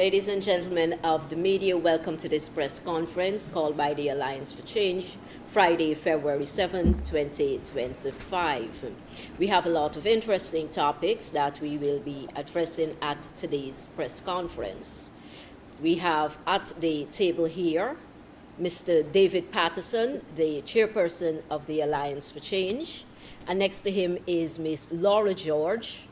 Ladies and gentlemen of the media, welcome to this press conference called by the Alliance for Change, Friday, February 7, 2025. We have a lot of interesting topics that we will be addressing at today's press conference. We have at the table here Mr. David Patterson, the chairperson of the Alliance for Change, and next to him is Ms. Laura George,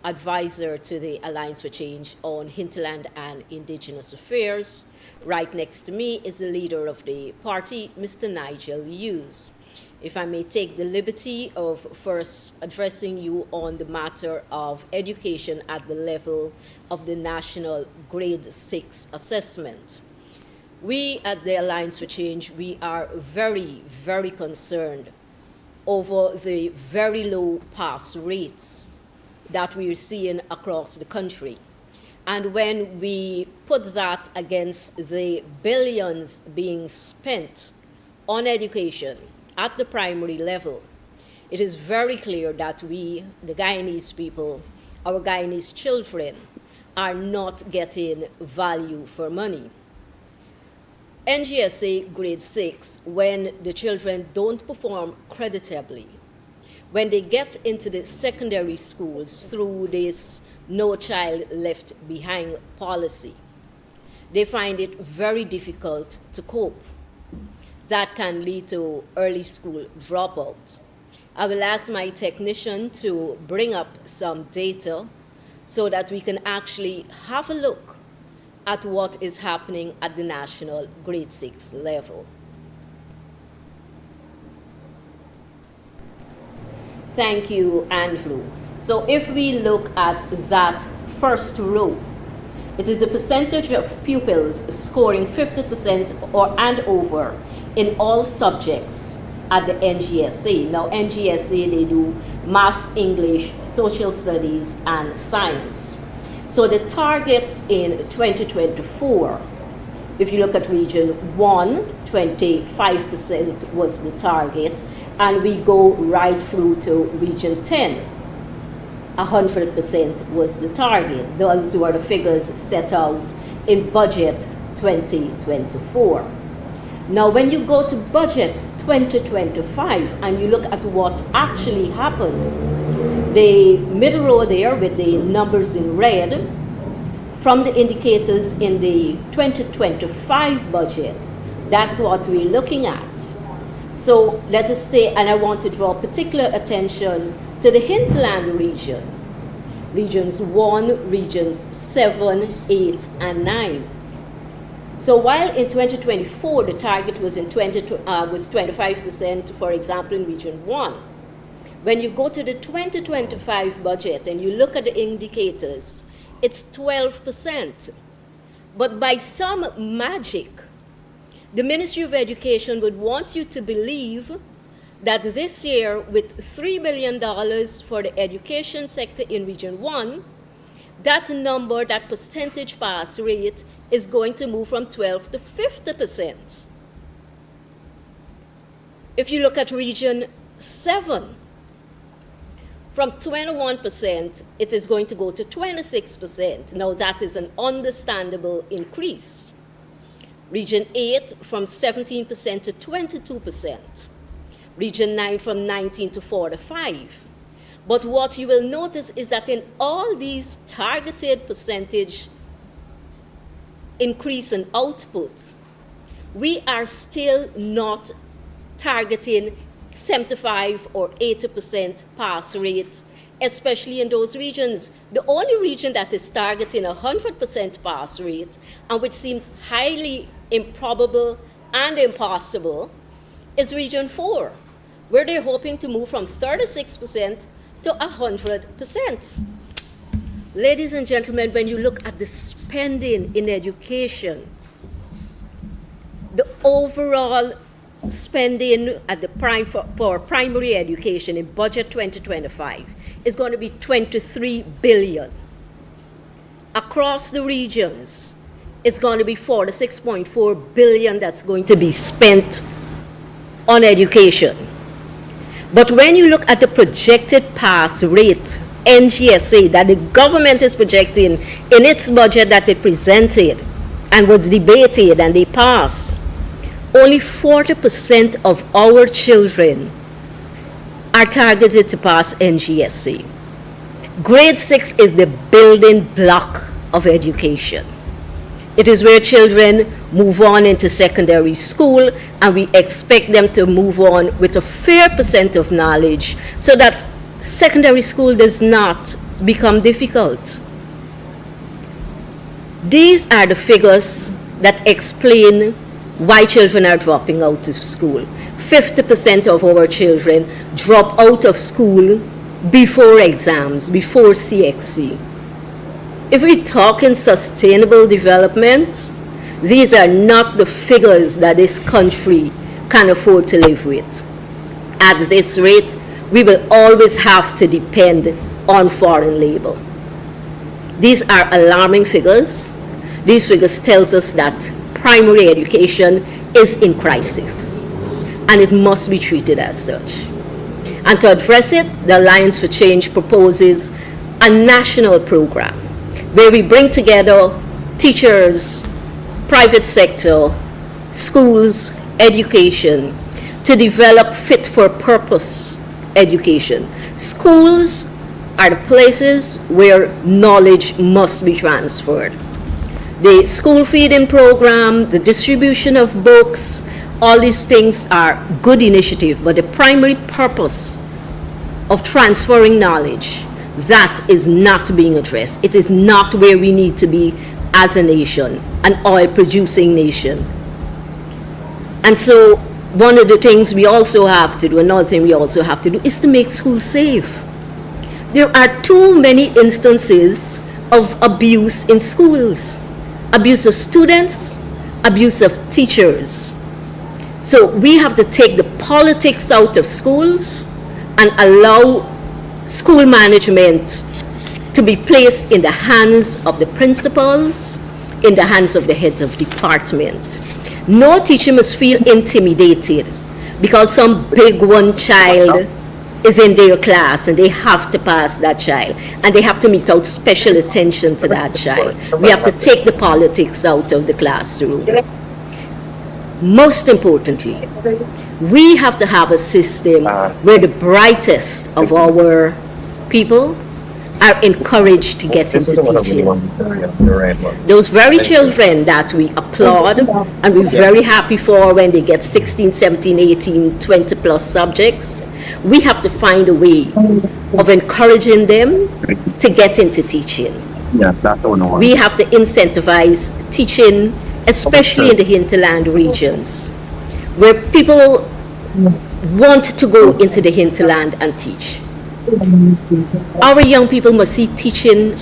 advisor to the Alliance for Change on Hinterland and Indigenous Affairs. Right next to me is the leader of the party, Mr. Nigel Hughes. If I may take the liberty of first addressing you on the matter of education at the level of the National Grade 6 Assessment. We at the Alliance for Change, we are very, very concerned over the very low pass rates that we're seeing across the country. And when we put that against the billions being spent on education at the primary level, it is very clear that we, the Guyanese people, our Guyanese children, are not getting value for money. NGSA grade 6, when the children don't perform creditably, when they get into the secondary schools through this No Child Left Behind policy, they find it very difficult to cope. That can lead to early school dropout. I will ask my technician to bring up some data so that we can actually have a look at what is happening at the national grade 6 level. Thank you, Andrew. So if we look at that first row, it is the percentage of pupils scoring 50% or and over in all subjects at the NGSA. Now, NGSA, they do math, English, social studies, and science. So the targets in 2024, if you look at region 1, 25% was the target, and we go right through to region 10. 100% was the target. Those were the figures set out in budget 2024. Now, when you go to budget 2025 and you look at what actually happened, the middle row there with the numbers in red, from the indicators in the 2025 budget, that's what we're looking at. So let us stay, and I want to draw particular attention to the hinterland region, regions 1, regions 7, 8, and 9. So while in 2024 the target was was 25%, for example, in region 1, when you go to the 2025 budget and you look at the indicators, it's 12%. But by some magic, the Ministry of Education would want you to believe that this year, with $3 billion for the education sector in Region 1, that number, that percentage pass rate, is going to move from 12 to 50%. If you look at Region 7, from 21%, it is going to go to 26%. Now, that is an understandable increase. Region 8 from 17% to 22%. Region 9 from 19 to 45. But what you will notice is that in all these targeted percentage increase in output, we are still not targeting 75 or 80% pass rate, especially in those regions. The only region that is targeting 100% pass rate, and which seems highly improbable and impossible, is Region 4, where they're hoping to move from 36% to 100%. Ladies and gentlemen, when you look at the spending in education, the overall spending at the for primary education in budget 2025 is going to be $23 billion. Across the regions, it's going to be $46.4 billion that's going to be spent on education. But when you look at the projected pass rate NGSA that the government is projecting in its budget that it presented and was debated and they passed, only 40% of our children are targeted to pass NGSA. Grade 6 is the building block of education. It is where children move on into secondary school, and we expect them to move on with a fair percent of knowledge so that secondary school does not become difficult. These are the figures that explain why children are dropping out of school. 50% of our children drop out of school before exams, before CXC. If we're talking sustainable development, these are not the figures that this country can afford to live with. At this rate, we will always have to depend on foreign labor. These are alarming figures. These figures tells us that primary education is in crisis, and it must be treated as such. And to address it, the Alliance for Change proposes a national program where we bring together teachers, private sector, schools, education to develop fit-for-purpose education. Schools are the places where knowledge must be transferred. The school feeding program, the distribution of books, all these things are good initiatives, but the primary purpose of transferring knowledge, that is not being addressed. It is not where we need to be as a nation, an oil-producing nation. And so one of the things we also have to do, another thing we also have to do, is to make schools safe. There are too many instances of abuse in schools. Abuse of students, abuse of teachers. So we have to take the politics out of schools and allow school management to be placed in the hands of the principals, in the hands of the heads of department. No teacher must feel intimidated because some big one child is in their class and they have to pass that child and they have to mete out special attention to that child. We have to take the politics out of the classroom. Most importantly, we have to have a system where the brightest of our people are encouraged to get into teaching. Those very children that we applaud and we're very happy for when they get 16, 17, 18, 20 plus subjects, we have to find a way of encouraging them to get into teaching. We have to incentivize teaching, especially in the hinterland regions, where people want to go into the hinterland and teach. Our young people must see teaching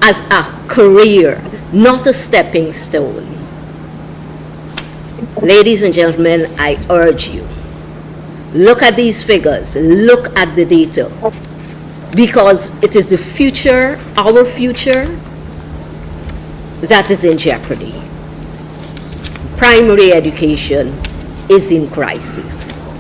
as a career, not a stepping stone. Ladies and gentlemen, I urge you, look at these figures, look at the data, because it is the future, our future, that is in jeopardy. Primary education is in crisis.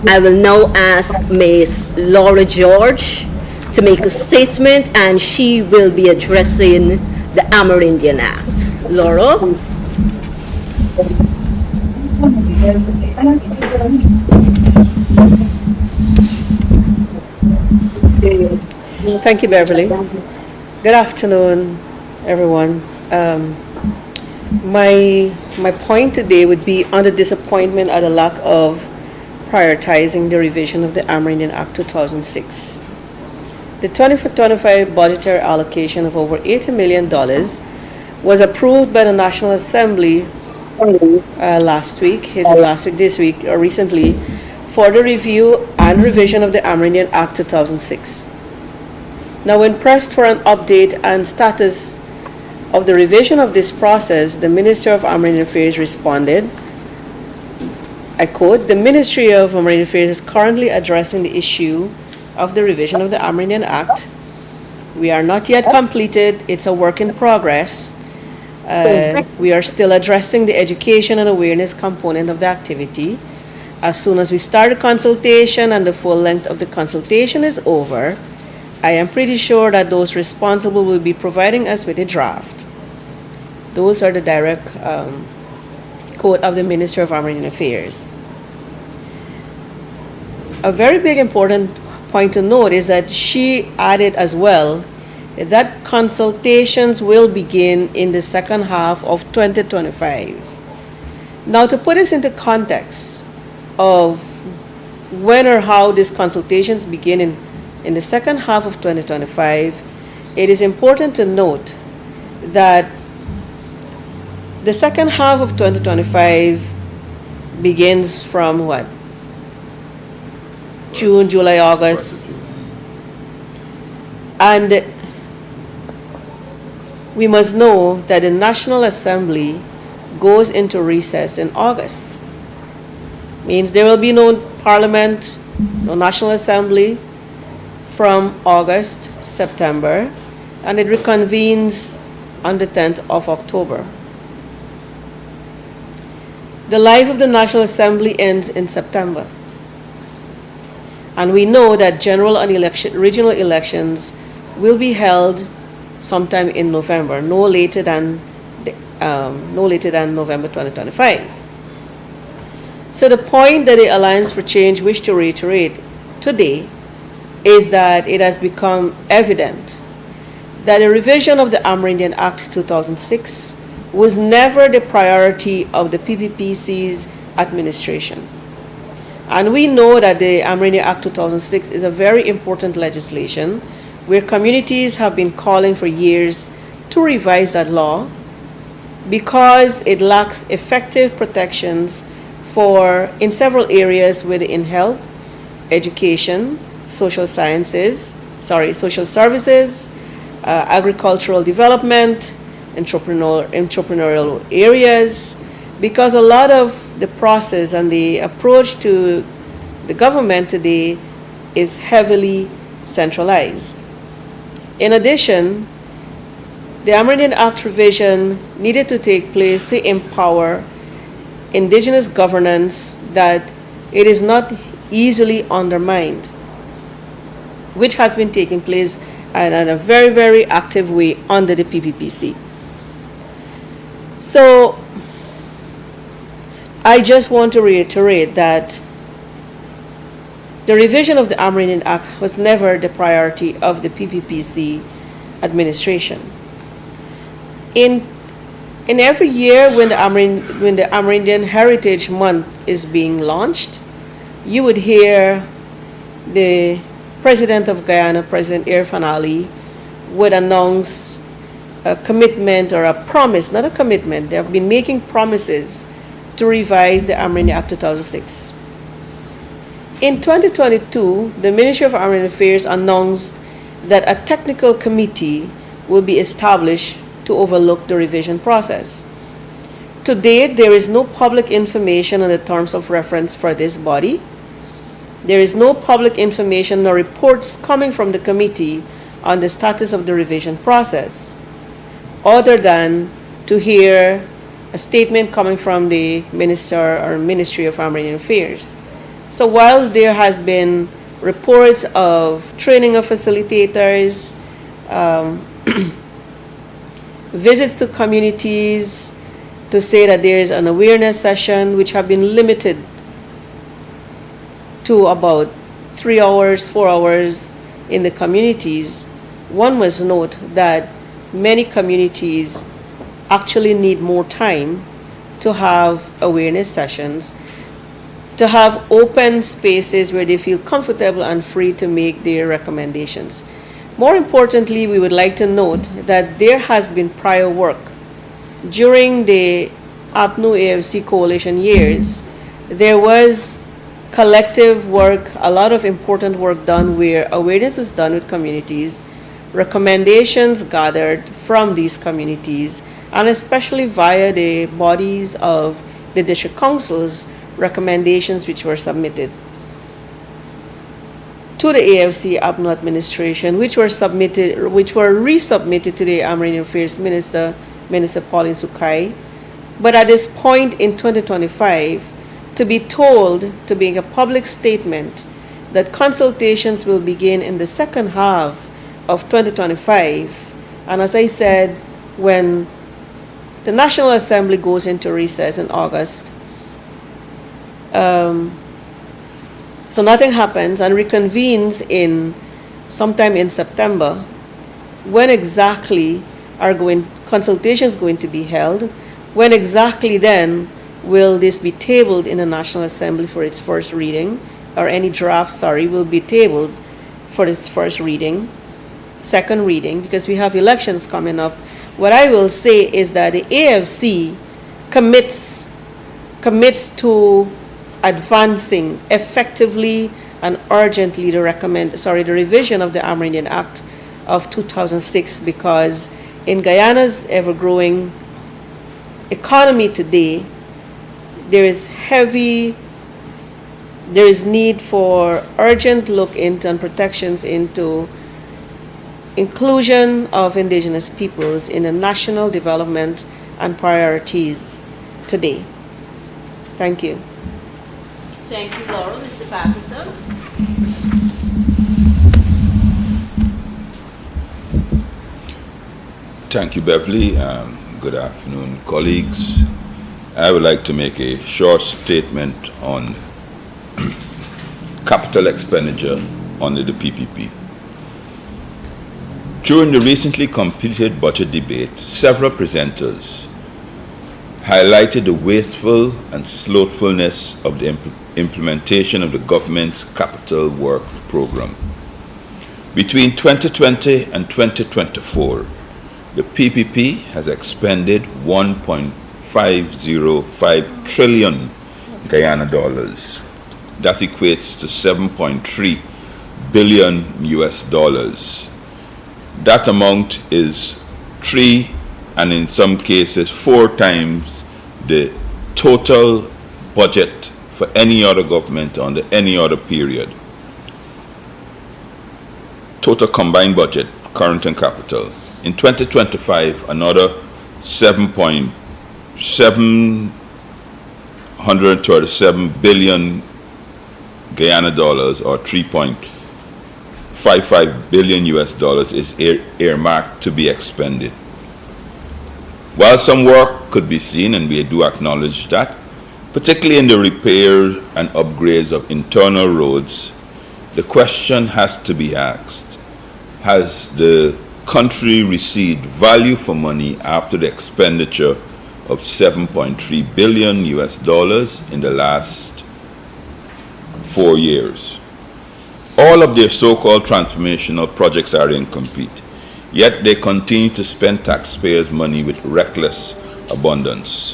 I will now ask Ms. Laura George to make a statement, and she will be addressing the Amerindian Act. Laura? Thank you, Beverly. Good afternoon, everyone. My point today would be on the disappointment at the lack of prioritizing the revision of the Amerindian Act 2006. The 24-25 budgetary allocation of over $80 million was approved by the National Assembly recently, for the review and revision of the Amerindian Act 2006. Now, when pressed for an update and status of the revision of this process, the Minister of Amerindian Affairs responded, I quote, "The Ministry of Amerindian Affairs is currently addressing the issue of the revision of the Amerindian Act. We are not yet completed. It's a work in progress. We are still addressing the education and awareness component of the activity. As soon as we start the consultation and the full length of the consultation is over, I am pretty sure that those responsible will be providing us with a draft. Those are the direct quote of the Minister of Amerindian Affairs. A very big important point to note is that she added as well that consultations will begin in the second half of 2025. Now, to put this into context of when or how these consultations begin in the second half of 2025, it is important to note that the second half of 2025 begins from what? June, July, August. And we must know that the National Assembly goes into recess in August. Means there will be no Parliament, no National Assembly from August, September, and it reconvenes on the 10th of October. The life of the National Assembly ends in September. And we know that general and regional elections will be held sometime in November, no later than November 2025. So the point that the Alliance for Change wish to reiterate today is that it has become evident that a revision of the Amerindian Act 2006 was never the priority of the PPPC's administration. And we know that the Amerindian Act 2006 is a very important legislation where communities have been calling for years to revise that law because it lacks effective protections in several areas within health, education, social services, agricultural development, entrepreneurial areas, because a lot of the process and the approach to the government today is heavily centralized. In addition, the Amerindian Act revision needed to take place to empower indigenous governance that it is not easily undermined, which has been taking place in a very, very active way under the PPPC. So I just want to reiterate that the revision of the Amerindian Act was never the priority of the PPPC administration. In every year when the Amerindian Heritage Month is being launched, you would hear the President of Guyana, President Irfan Ali, would announce a commitment or a promise, not a commitment. They have been making promises to revise the Amerindian Act 2006. In 2022, the Ministry of Amerindian Affairs announced that a technical committee will be established to overlook the revision process. To date, there is no public information on the terms of reference for this body. There is no public information or reports coming from the committee on the status of the revision process, other than to hear a statement coming from the Minister or Ministry of Amerindian Affairs. So whilst there has been reports of training of facilitators, visits to communities to say that there is an awareness session which have been limited to about 3 hours, 4 hours in the communities, one must note that many communities actually need more time to have awareness sessions, to have open spaces where they feel comfortable and free to make their recommendations. More importantly, we would like to note that there has been prior work. During the APNU AFC coalition years, there was collective work, a lot of important work done where awareness was done with communities, recommendations gathered from these communities, and especially via the bodies of the district councils, recommendations which were submitted to the AFC APNU administration, which were resubmitted to the Amerindian Affairs Minister Pauline Sukai. But at this point in 2025, to be told to make a public statement that consultations will begin in the second half of 2025. And as I said, when the National Assembly goes into recess in August, so nothing happens and reconvenes sometime in September, when exactly are consultations going to be held? When exactly then will this be tabled in the National Assembly for its first reading, or any draft, will be tabled for its first reading, second reading, because we have elections coming up? What I will say is that the AFC commits to advancing effectively and urgently the revision of the Amerindian Act of 2006, because in Guyana's ever-growing economy today, there is need for urgent look into and protections into inclusion of indigenous peoples in the national development and priorities today. Thank you. Thank you, Laurel. Mr. Patterson. Thank you, Beverly. Good afternoon, colleagues. I would like to make a short statement on capital expenditure under the PPP. During the recently completed budget debate, several presenters highlighted the wasteful and slothfulness of the implementation of the government's capital work program. Between 2020 and 2024, the PPP has expended 1.505 trillion Guyana dollars. That equates to 7.3 billion US dollars. That amount is 3 and in some cases 4 times the total budget for any other government under any other period. Total combined budget, current and capital. In 2025, another 737 billion Guyana dollars, or 3.55 billion US dollars, is earmarked to be expended. While some work could be seen, and we do acknowledge that, particularly in the repair and upgrades of internal roads, the question has to be asked: has the country received value for money after the expenditure of 7.3 billion US dollars in the last 4 years? All of their so-called transformational projects are incomplete, yet they continue to spend taxpayers' money with reckless abundance.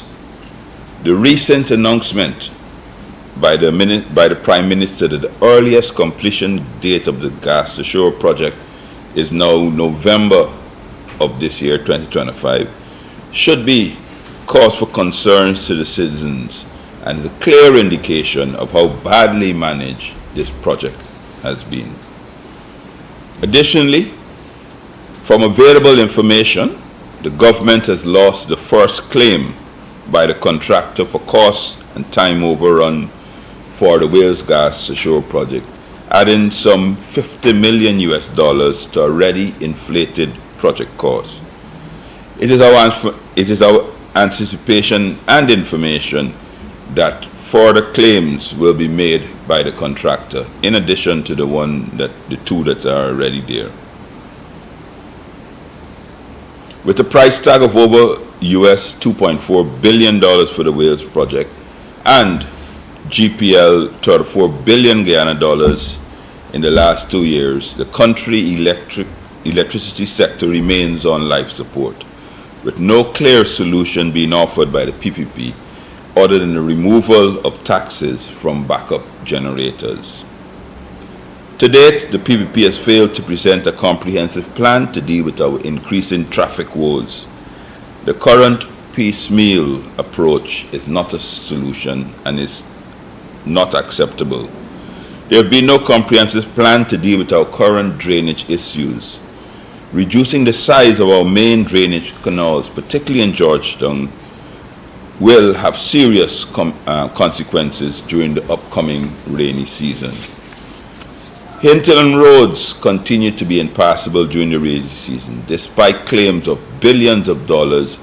The recent announcement by the Prime Minister that the earliest completion date of the Gas to Shore project is now November of this year, 2025, should be cause for concerns to the citizens and is a clear indication of how badly managed this project has been. Additionally, from available information, the government has lost the first claim by the contractor for costs and time overrun for the Wales Gas to Shore project, adding some 50 million US dollars to already inflated project costs. It is our anticipation and information that further claims will be made by the contractor, in addition to the two that are already there. With a price tag of over US $2.4 billion for the Wales project and GPL 34 billion Guyana dollars in the last 2 years, the country electricity sector remains on life support, with no clear solution being offered by the PPP other than the removal of taxes from backup generators. To date, the PPP has failed to present a comprehensive plan to deal with our increasing traffic woes. The current piecemeal approach is not a solution and is not acceptable. There will be no comprehensive plan to deal with our current drainage issues. Reducing the size of our main drainage canals, particularly in Georgetown, will have serious consequences during the upcoming rainy season. Hinterland roads continue to be impassable during the rainy season, despite claims of billions of dollars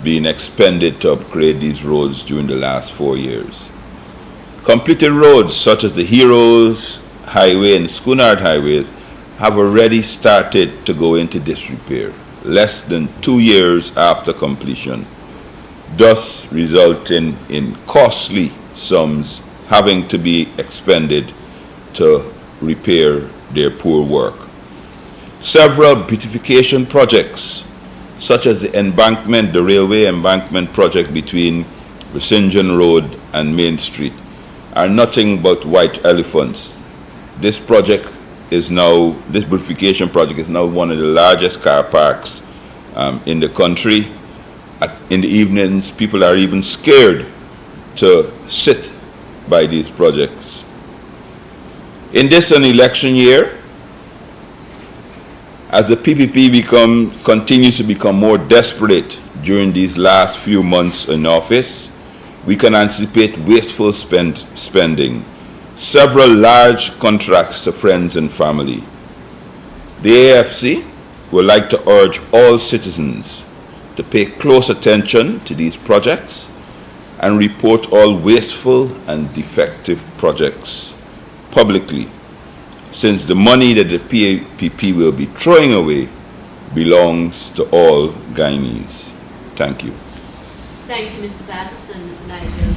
being expended to upgrade these roads during the last 4 years. Completed roads such as the Heroes Highway and Schoonard Highway have already started to go into disrepair, less than 2 years after completion, thus resulting in costly sums having to be expended to repair their poor work. Several beautification projects, such as the railway embankment project between St. Road and Main Street, are nothing but white elephants. This beautification project is now one of the largest car parks in the country. In the evenings, people are even scared to sit by these projects. In this an election year, as the PPP continues to become more desperate during these last few months in office, we can anticipate wasteful spending, several large contracts to friends and family. The AFC would like to urge all citizens to pay close attention to these projects and report all wasteful and defective projects publicly, since the money that the PPP will be throwing away belongs to all Guyanese. Thank you. Thank you, Mr. Patterson. Mr. Nigel.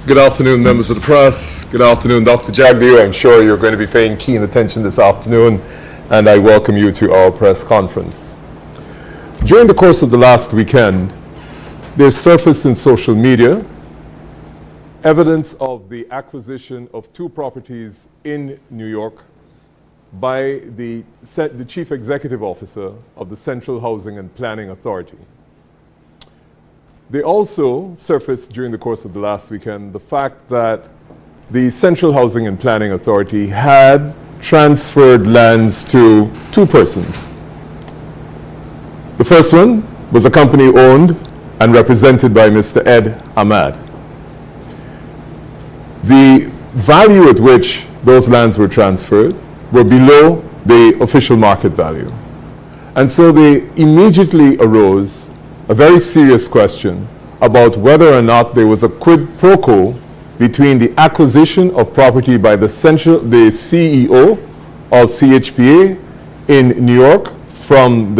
Good afternoon, members of the press. Good afternoon, Dr. Jagdew. I'm sure you're going to be paying keen attention this afternoon, and I welcome you to our press conference. During the course of the last weekend, there surfaced in social media evidence of the acquisition of 2 properties in New York by the Chief Executive Officer of the Central Housing and Planning Authority. They also surfaced during the course of the last weekend the fact that the Central Housing and Planning Authority had transferred lands to 2 persons. The first one was a company owned and represented by Mr. Ed Ahmad. The value at which those lands were transferred were below the official market value. And so they immediately arose a very serious question about whether or not there was a quid pro quo between the acquisition of property by the CEO of CHPA in New York from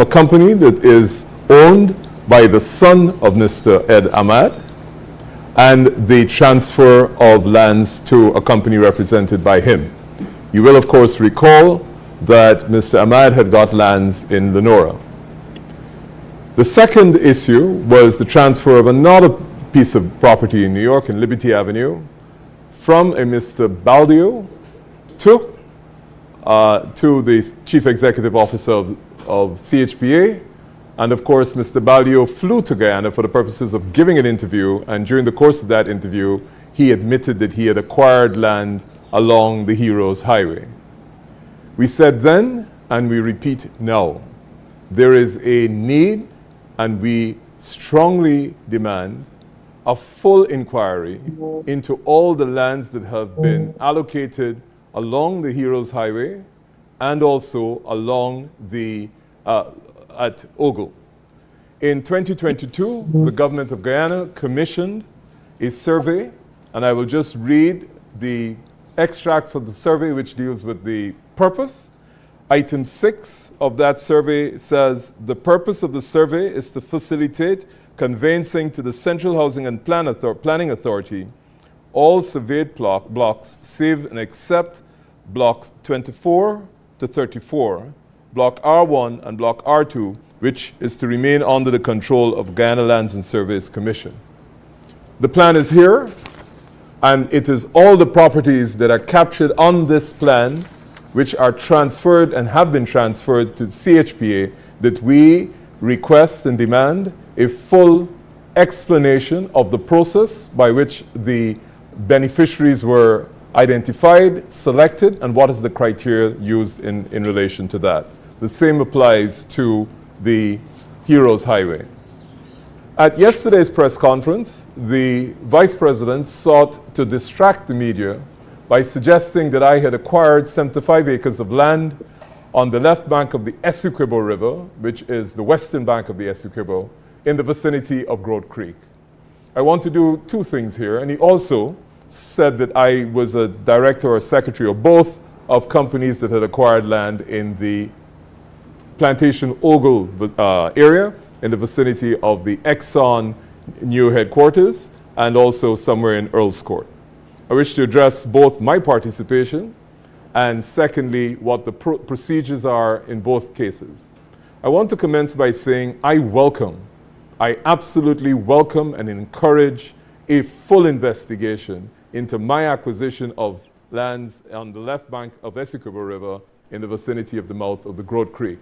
a company that is owned by the son of Mr. Ed Ahmad, and the transfer of lands to a company represented by him. You will, of course, recall that Mr. Ahmad had got lands in Lenora. The second issue was the transfer of another piece of property in New York in Liberty Avenue from a Mr. Baldio to the Chief Executive Officer of CHPA. And of course, Mr. Baldio flew to Guyana for the purposes of giving an interview, and during the course of that interview, he admitted that he had acquired land along the Heroes Highway. We said then, and we repeat now, there is a need, and we strongly demand a full inquiry into all the lands that have been allocated along the Heroes Highway and also along the at Ogle. In 2022, the government of Guyana commissioned a survey, and I will just read the extract from the survey which deals with the purpose. Item 6 of that survey says, the purpose of the survey is to facilitate conveyancing to the Central Housing and Planning Authority all surveyed blocks save and except blocks 24 to 34, Block R1 and Block R2, which is to remain under the control of Guyana Lands and Surveys Commission. The plan is here, and it is all the properties that are captured on this plan which are transferred and have been transferred to CHPA that we request and demand a full explanation of the process by which the beneficiaries were identified, selected, and what is the criteria used in relation to that. The same applies to the Heroes Highway. At yesterday's press conference, the Vice President sought to distract the media by suggesting that I had acquired 75 acres of land on the left bank of the Essequibo River, which is the western bank of the Essequibo, in the vicinity of Groat Creek. I want to do two things here, and he also said that I was a director or secretary of both of companies that had acquired land in the Plantation Ogle area, in the vicinity of the Exxon new headquarters, and also somewhere in Earl's Court. I wish to address both my participation and secondly, what the procedures are in both cases. I want to commence by saying I absolutely welcome and encourage a full investigation into my acquisition of lands on the left bank of Essequibo River in the vicinity of the mouth of the Groat Creek.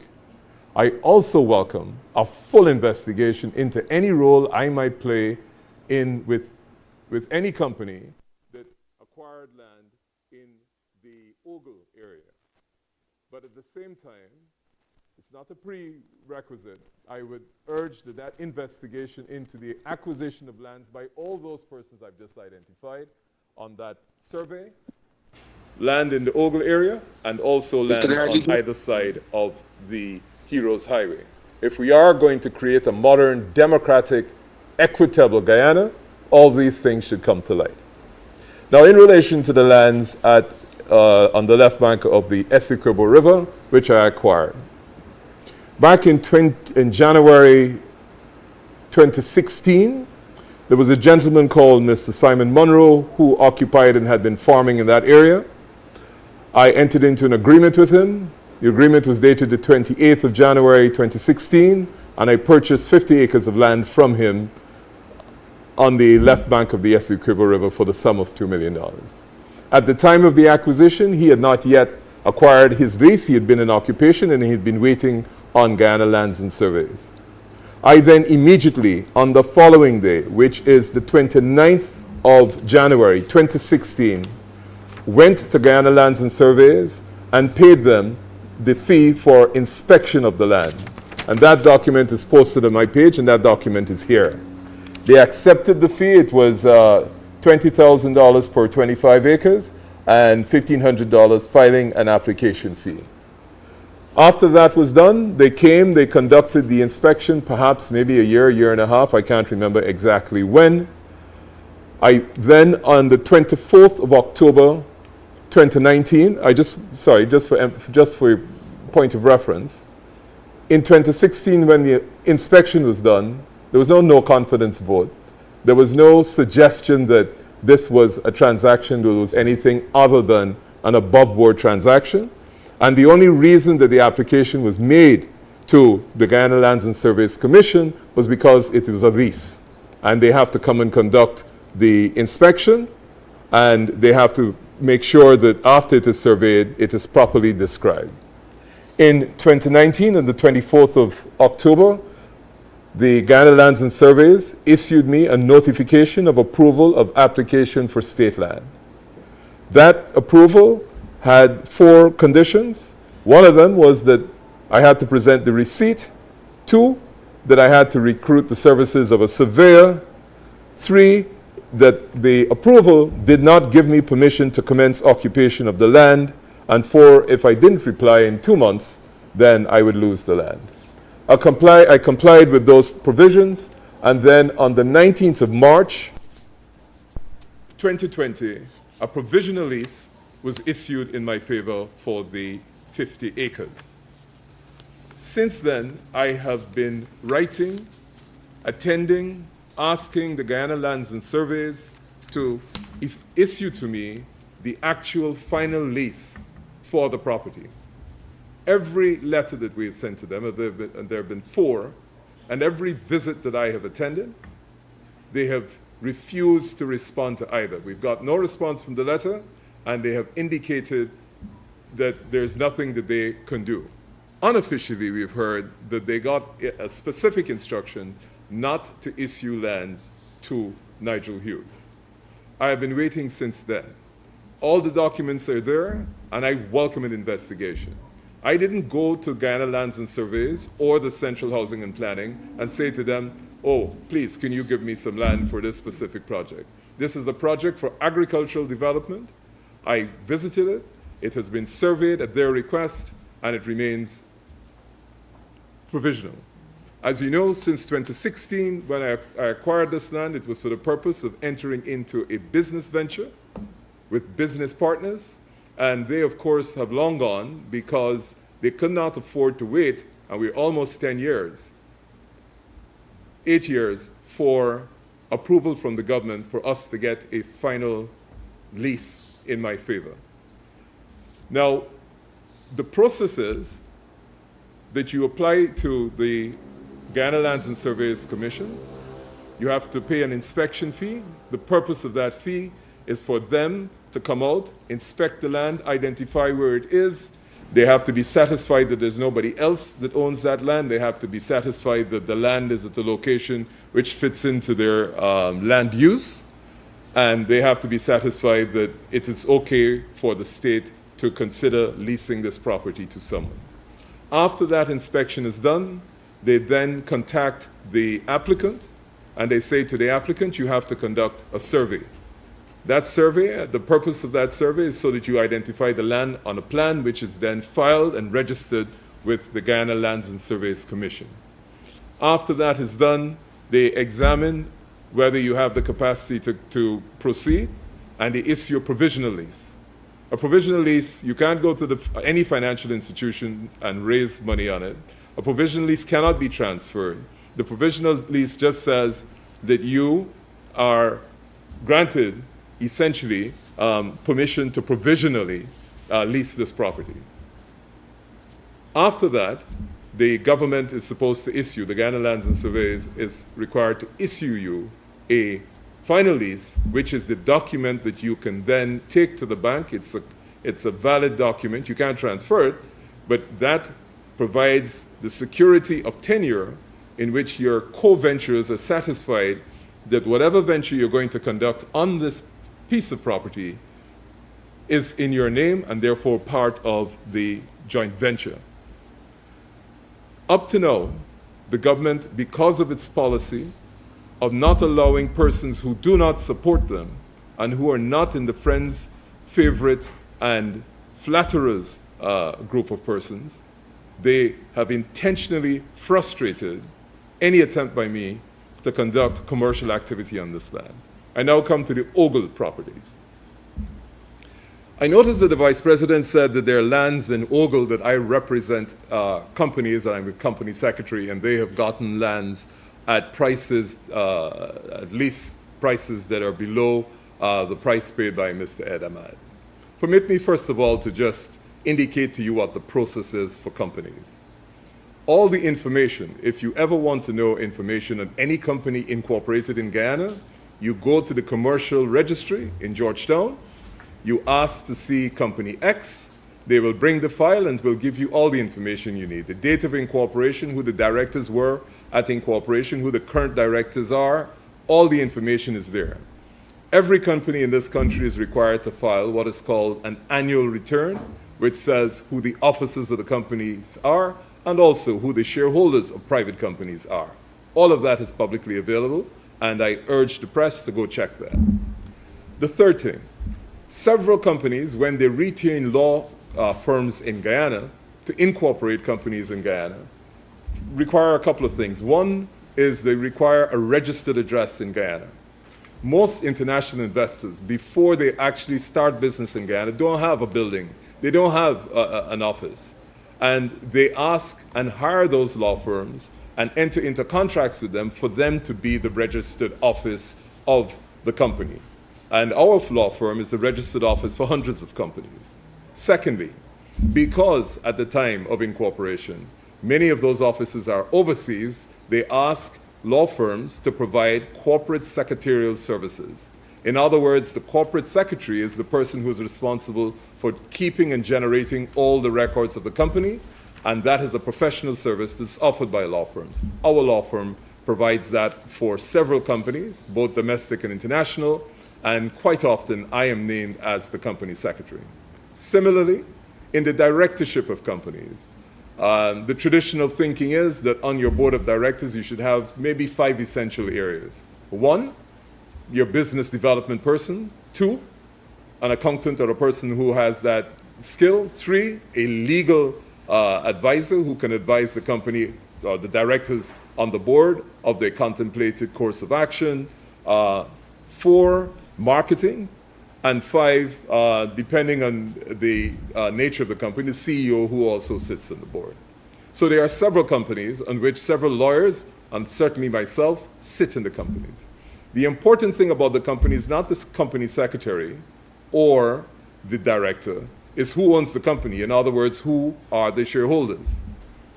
I also welcome a full investigation into any role I might play with any company that acquired land in the Ogle area. But at the same time, it's not a prerequisite. I would urge that investigation into the acquisition of lands by all those persons I've just identified on that survey, land in the Ogle area, and also land on either side of the Heroes Highway. If we are going to create a modern, democratic, equitable Guyana, all these things should come to light. Now, in relation to the lands on the left bank of the Essequibo River, which I acquired, back in January 2016, there was a gentleman called Mr. Simon Monroe who occupied and had been farming in that area. I entered into an agreement with him. The agreement was dated the 28th of January 2016, and I purchased 50 acres of land from him on the left bank of the Essequibo River for the sum of $2 million. At the time of the acquisition, he had not yet acquired his lease. He had been in occupation, and he had been waiting on Guyana Lands and Surveys. I then immediately, on the following day, which is the 29th of January 2016, went to Guyana Lands and Surveys and paid them the fee for inspection of the land. And that document is posted on my page, and that document is here. They accepted the fee. It was $20,000 per 25 acres and $1,500 filing an application fee. After that was done, they came, they conducted the inspection, perhaps maybe a year and a half, I can't remember exactly when. I then, on the 24th of October 2019, just for a point of reference, in 2016 when the inspection was done, there was no confidence vote. There was no suggestion that this was a transaction that was anything other than an above-board transaction. And the only reason that the application was made to the Guyana Lands and Surveys Commission was because it was a lease. And they have to come and conduct the inspection, and they have to make sure that after it is surveyed, it is properly described. In 2019, on the 24th of October, the Guyana Lands and Surveys issued me a notification of approval of application for state land. That approval had 4 conditions. One of them was that I had to present the receipt. 2, that I had to recruit the services of a surveyor. 3, that the approval did not give me permission to commence occupation of the land. And 4, if I didn't reply in 2 months, then I would lose the land. I complied with those provisions, and then on the 19th of March 2020, a provisional lease was issued in my favor for the 50 acres. Since then, I have been writing, attending, asking the Guyana Lands and Surveys to issue to me the actual final lease for the property. Every letter that we have sent to them, and there have been 4, and every visit that I have attended, they have refused to respond to either. We've got no response from the letter, and they have indicated that there's nothing that they can do. Unofficially, we've heard that they got a specific instruction not to issue lands to Nigel Hughes. I have been waiting since then. All the documents are there, and I welcome an investigation. I didn't go to Guyana Lands and Surveys or the Central Housing and Planning and say to them, oh, please, can you give me some land for this specific project? This is a project for agricultural development. I visited it. It has been surveyed at their request, and it remains provisional. As you know, since 2016, when I acquired this land, it was for the purpose of entering into a business venture with business partners, and they, of course, have long gone because they could not afford to wait, and we're almost 10 years, 8 years, for approval from the government for us to get a final lease in my favor. Now, the process is that you apply to the Guyana Lands and Surveys Commission. You have to pay an inspection fee. The purpose of that fee is for them to come out, inspect the land, identify where it is. They have to be satisfied that there's nobody else that owns that land. They have to be satisfied that the land is at a location which fits into their land use. And they have to be satisfied that it is okay for the state to consider leasing this property to someone. After that inspection is done, they then contact the applicant, and they say to the applicant, you have to conduct a survey. That survey, the purpose of that survey is so that you identify the land on a plan, which is then filed and registered with the Guyana Lands and Surveys Commission. After that is done, they examine whether you have the capacity to proceed, and they issue a provisional lease. A provisional lease, you can't go to any financial institution and raise money on it. A provisional lease cannot be transferred. The provisional lease just says that you are granted, essentially, permission to provisionally lease this property. After that, the government is supposed to issue, the Guyana Lands and Surveys is required to issue you a final lease, which is the document that you can then take to the bank. It's a valid document. You can't transfer it, but that provides the security of tenure in which your co-venturers are satisfied that whatever venture you're going to conduct on this piece of property is in your name and therefore part of the joint venture. Up to now, the government, because of its policy of not allowing persons who do not support them and who are not in the friends, favorite, and flatterers group of persons, they have intentionally frustrated any attempt by me to conduct commercial activity on this land. I now come to the Ogle properties. I noticed that the Vice President said that there are lands in Ogle that I represent companies, and I'm the company secretary, and they have gotten lands at prices, at least prices that are below the price paid by Mr. Ed Ahmad. Permit me, first of all, to just indicate to you what the process is for companies. All the information, if you ever want to know information on any company incorporated in Guyana, you go to the commercial registry in Georgetown, you ask to see Company X, they will bring the file and will give you all the information you need. The date of incorporation, who the directors were at incorporation, who the current directors are, all the information is there. Every company in this country is required to file what is called an annual return, which says who the officers of the companies are and also who the shareholders of private companies are. All of that is publicly available, and I urge the press to go check that. The third thing, several companies, when they retain law firms in Guyana to incorporate companies in Guyana, require a couple of things. One is they require a registered address in Guyana. Most international investors, before they actually start business in Guyana, don't have a building. They don't have an office. And they ask and hire those law firms and enter into contracts with them for them to be the registered office of the company. And our law firm is the registered office for hundreds of companies. Secondly, because at the time of incorporation, many of those offices are overseas, they ask law firms to provide corporate secretarial services. In other words, the corporate secretary is the person who is responsible for keeping and generating all the records of the company, and that is a professional service that's offered by law firms. Our law firm provides that for several companies, both domestic and international, and quite often I am named as the company secretary. Similarly, in the directorship of companies, The traditional thinking is that on your board of directors, you should have maybe 5 essential areas. 1, your business development person. 2, an accountant or a person who has that skill. 3, a legal advisor who can advise the company or the directors on the board of their contemplated course of action. 4, marketing. And 5, depending on the nature of the company, the CEO who also sits on the board. So there are several companies on which several lawyers, and certainly myself, sit in the companies. The important thing about the company is not the company secretary or the director, is who owns the company. In other words, who are the shareholders.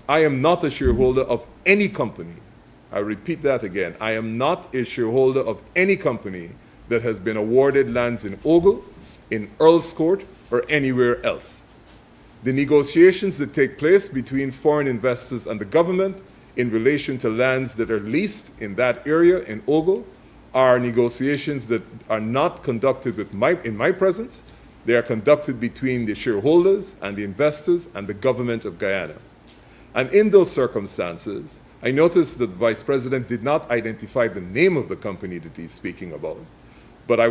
I am not a shareholder of any company. I repeat that again. I am not a shareholder of any company that has been awarded lands in Ogle, in Earl's Court, or anywhere else. The negotiations that take place between foreign investors and the government in relation to lands that are leased in that area in Ogle are negotiations that are not conducted in my presence. They are conducted between the shareholders and the investors and the government of Guyana. And in those circumstances, I noticed that the Vice President did not identify the name of the company that he's speaking about. But I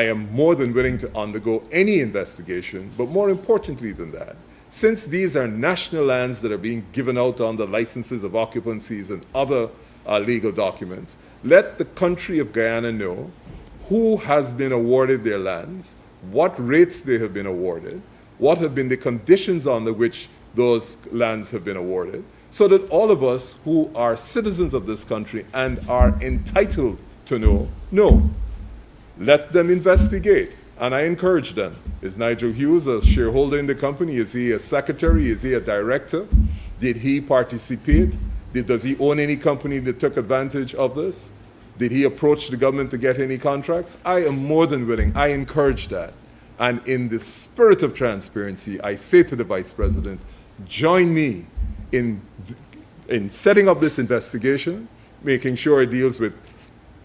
am more than willing to undergo any investigation, but more importantly than that, since these are national lands that are being given out under licenses of occupancies and other legal documents, let the country of Guyana know who has been awarded their lands, what rates they have been awarded, what have been the conditions under which those lands have been awarded, so that all of us who are citizens of this country and are entitled to know. Let them investigate, and I encourage them. Is Nigel Hughes a shareholder in the company? Is he a secretary? Is he a director? Did he participate? Does he own any company that took advantage of this? Did he approach the government to get any contracts? I am more than willing. I encourage that. And in the spirit of transparency, I say to the Vice President, join me in setting up this investigation, making sure it deals with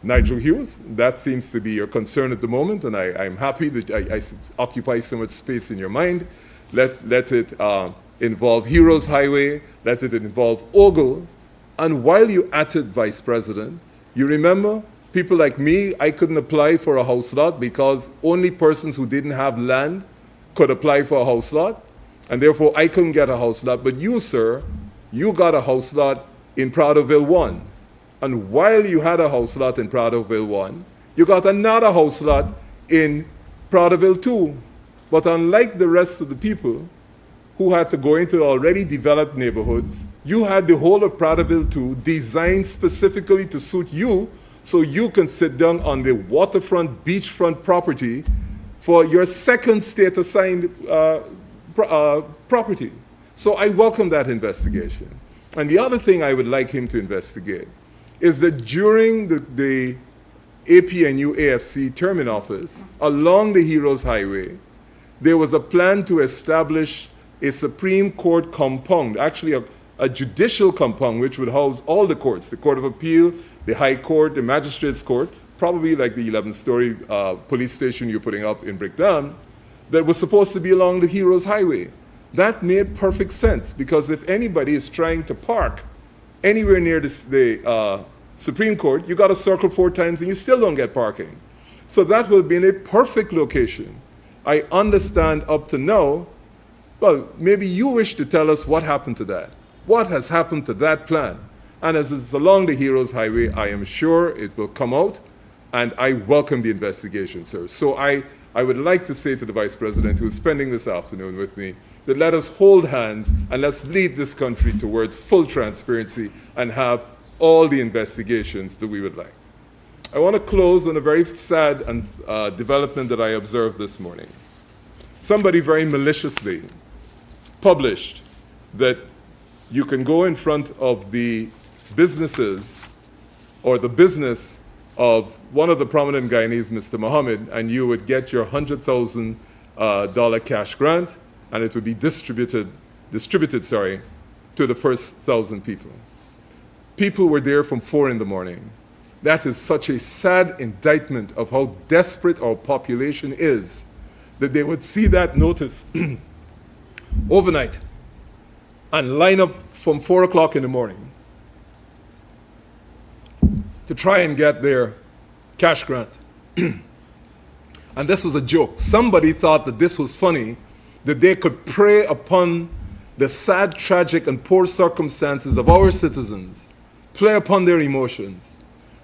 Nigel Hughes. That seems to be your concern at the moment, and I'm happy that I occupy so much space in your mind. Let it involve Heroes Highway, let it involve Ogle, and while you're at it, Vice President, you remember people like me, I couldn't apply for a house lot because only persons who didn't have land could apply for a house lot, and therefore I couldn't get a house lot. But you, sir, you got a house lot in Prattville 1. And while you had a house lot in Prattville 1, you got another house lot in Prattville 2. But unlike the rest of the people who had to go into already developed neighborhoods, you had the whole of Prattville 2 designed specifically to suit you, so you can sit down on the waterfront, beachfront property for your second state-assigned property. So I welcome that investigation. And the other thing I would like him to investigate is that during the APNU AFC term in office, along the Heroes Highway, there was a plan to establish a Supreme Court compound, actually a judicial compound, which would house all the courts, the Court of Appeal, the High Court, the Magistrates Court, probably like the 11-story police station you're putting up in Brickdown, that was supposed to be along the Heroes Highway. That made perfect sense, because if anybody is trying to park anywhere near the Supreme Court, you got to circle 4 times and you still don't get parking. So that would have been a perfect location. I understand up to now, well, maybe you wish to tell us what happened to that. What has happened to that plan? And as it's along the Heroes Highway, I am sure it will come out, and I welcome the investigation, sir. So I would like to say to the Vice President, who is spending this afternoon with me, that let us hold hands and let's lead this country towards full transparency and have all the investigations that we would like. I want to close on a very sad development that I observed this morning. Somebody very maliciously published that you can go in front of the businesses or the business of one of the prominent Guyanese, Mr. Mohammed, and you would get your $100,000 cash grant, and it would be distributed to the first 1,000 people. People were there from 4 in the morning. That is such a sad indictment of how desperate our population is, that they would see that notice overnight and line up from 4 o'clock in the morning to try and get their cash grant. And this was a joke. Somebody thought that this was funny, that they could prey upon the sad, tragic, and poor circumstances of our citizens, play upon their emotions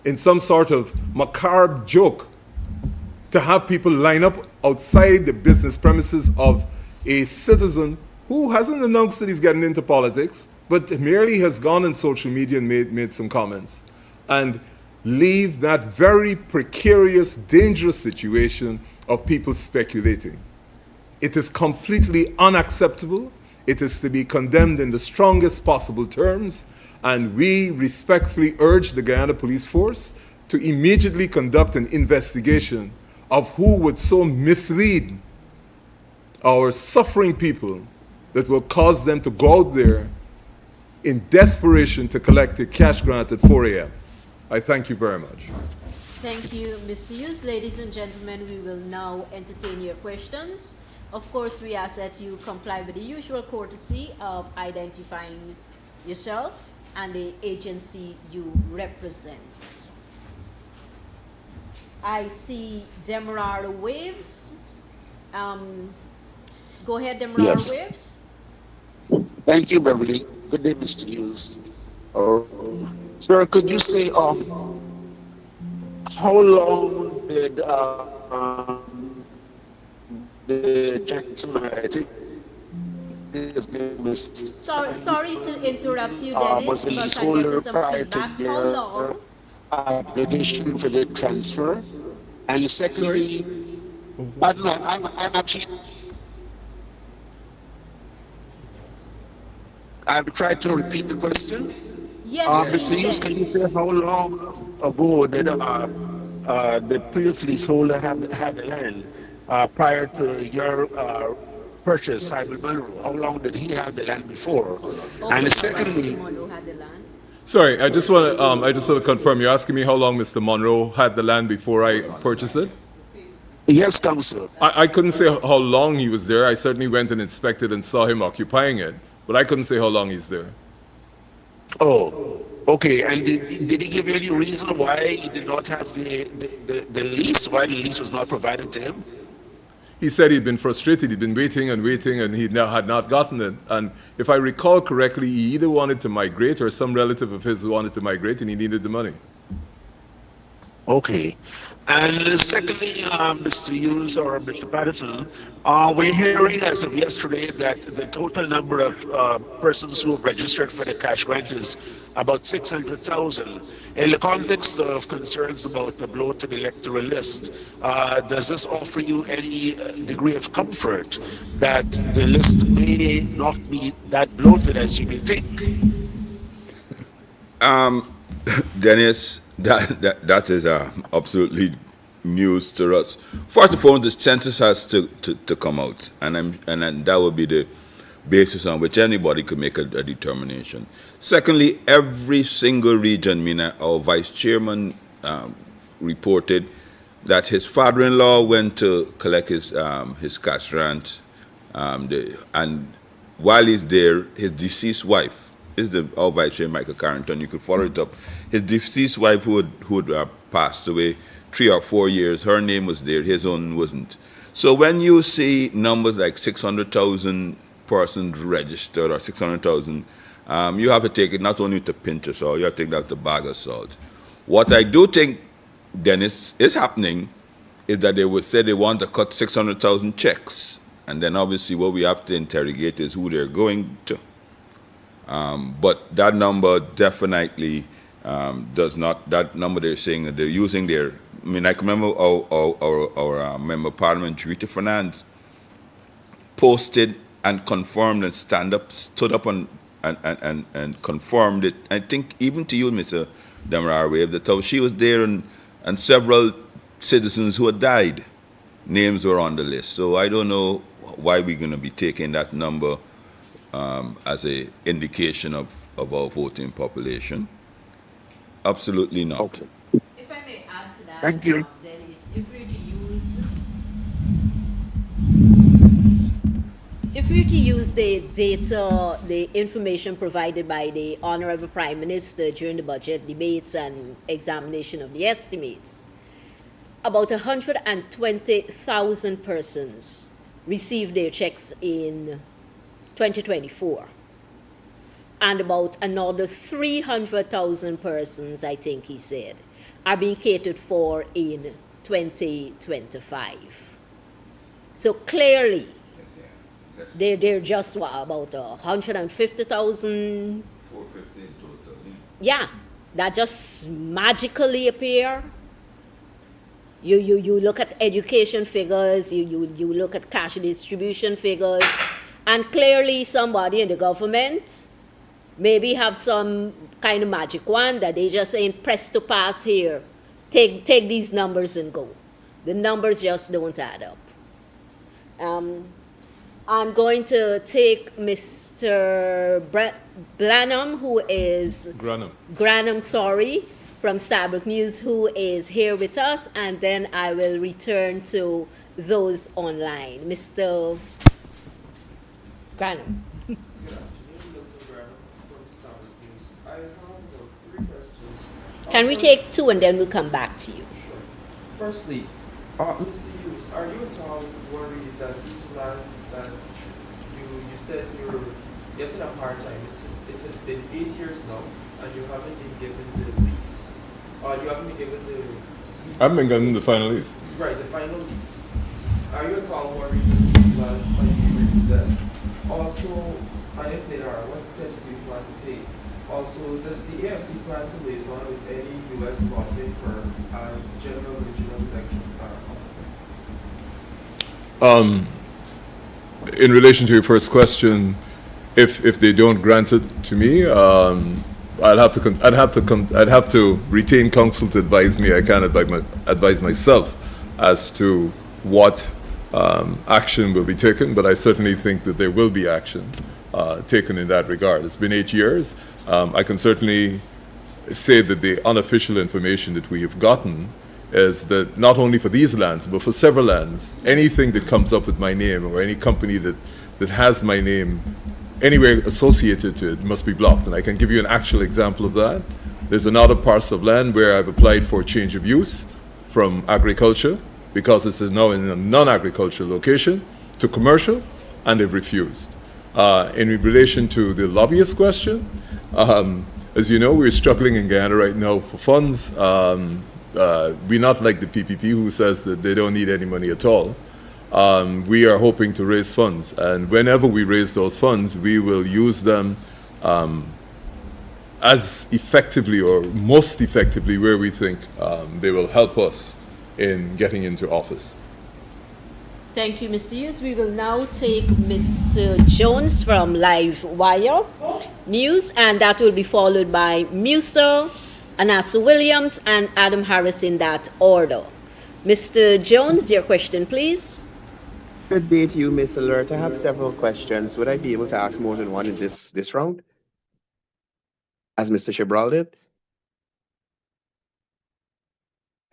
in some sort of macabre joke to have people line up outside the business premises of a citizen who hasn't announced that he's getting into politics, but merely has gone on social media and made some comments, and leave that very precarious, dangerous situation of people speculating. It is completely unacceptable. It is to be condemned in the strongest possible terms, and we respectfully urge the Guyana Police Force to immediately conduct an investigation of who would so mislead our suffering people that will cause them to go out there in desperation to collect a cash grant at 4 a.m. I thank you very much. Thank you, Mr. Hughes. Ladies and gentlemen, we will now entertain your questions. Of course, we ask that you comply with the usual courtesy of identifying yourself and the agency you represent. I see Demerara Waves. Go ahead, Demerara Yes. Waves. Thank you, Beverly. Good day, Mr. Hughes. Sir, could you say how long did the gentleman, I think his name is... Sorry to interrupt you, Dennis, was the but I'm leaseholder getting some prior to feedback. How long? their application for the transfer? And secondly, I'm actually... I've tried to repeat the question. Yes, Mr. Hughes, can you say how long ago did the previous leaseholder have the land prior to your purchase, Simon Monroe? How long did he have the land before? And secondly, Sorry, I just want to confirm. You're asking me how long Mr. Monroe had the land before I purchased it? yes, Council. I couldn't say how long he was there. I certainly went and inspected and saw him occupying it, but I couldn't say how long he's there. Oh, okay. And did he give you any reason why he did not have the lease? Why the lease was not provided to him? He said he'd been frustrated. He'd been waiting and waiting, and he had not gotten it. And if I recall correctly, he either wanted to migrate or some relative of his wanted to migrate, and he needed the money. Okay. And secondly, Mr. Hughes or Mr. Patterson, we're hearing as of yesterday that the total number of persons who have registered for the cash grant is about 600,000. In the context of concerns about the blow to the electoral list, does this offer you any degree of comfort that the list may not be that bloated as you may think? Dennis, that is absolutely news to us. First and foremost, the census has to come out, and that will be the basis on which anybody could make a determination. Secondly, every single region, our vice chairman reported that his father-in-law went to collect his cash grant, and while he's there, his deceased wife, this is our vice chairman Michael Carrington, you could follow it up. His deceased wife who had passed away 3 or 4 years, her name was there, his own wasn't. So when you see numbers like 600,000 persons registered or 600,000, you have to take it not only with a pinch of salt, you have to take that with a bag of salt. What I do think, Dennis, is happening is that they would say they want to cut 600,000 checks. And then obviously what we have to interrogate is who they're going to. But that number definitely does not, that number they're saying that they're using their, I can remember our member of parliament, Rita Fernandez, posted and confirmed and stood up and confirmed it. I think even to you, Mr. Demerara Wave, that she was there and several citizens who had died, names were on the list. So I don't know why we're going to be taking that number as an indication of our voting population. Absolutely not. Okay. If I may add to that, Thank you. Dennis, if we use If we were to use the data, the information provided by the Honorable Prime Minister during the budget debates and examination of the estimates, about 120,000 persons received their checks in 2024. And about another 300,000 persons, I think he said, are being catered for in 2025. So clearly, they're just about 150,000. 415 total. Yeah, that just magically appear. You look at education figures, you look at cash distribution figures, and clearly somebody in the government maybe have some kind of magic wand that they just ain't pressed to pass here. Take these numbers and go. The numbers just don't add up. I'm going to take Mr. Branham, who is Granham, sorry, from Starbuck News, who is here with us, and then I will return to those online. Mr. Granham. Good afternoon, Dr. Branham from Starbuck News. I have about 3 questions. Can we take 2 and then we'll come back to you? Sure. Firstly, Mr. Hughes, are you at all worried that these lands that you said you're getting a hard time, it has been 8 years now, and you haven't been given the lease? You haven't been given the... I haven't been given the final lease. Right, the final lease. Are you at all worried that these lands might be repossessed? Also, and if there are, what steps do you plan to take? Also, does the AFC plan to liaison with any U.S. lobbying firms as general regional elections are on? In relation to your first question, if they don't grant it to me, I'd have to retain counsel to advise me. I can't advise myself as to what action will be taken, but I certainly think that there will be action taken in that regard. It's been 8 years. I can certainly say that the unofficial information that we have gotten is that not only for these lands, but for several lands, anything that comes up with my name or any company that has my name anywhere associated to it must be blocked. And I can give you an actual example of that. There's another parcel of land where I've applied for a change of use from agriculture, because it's now in a non-agricultural location, to commercial, and they've refused. In relation to the lobbyist question, as you know, we're struggling in Guyana right now for funds. We're not like the PPP who says that they don't need any money at all. We are hoping to raise funds, and whenever we raise those funds, we will use them as effectively or most effectively where we think they will help us in getting into office. Thank you, Mr. Hughes. We will now take Mr. Jones from Live Wire News, and that will be followed by Musa, Anasa Williams, and Adam Harris in that order. Mr. Jones, your question, please. Good day to you, Ms. Alert. I have several questions. Would I be able to ask more than one in this round? As Mr. Cabral did?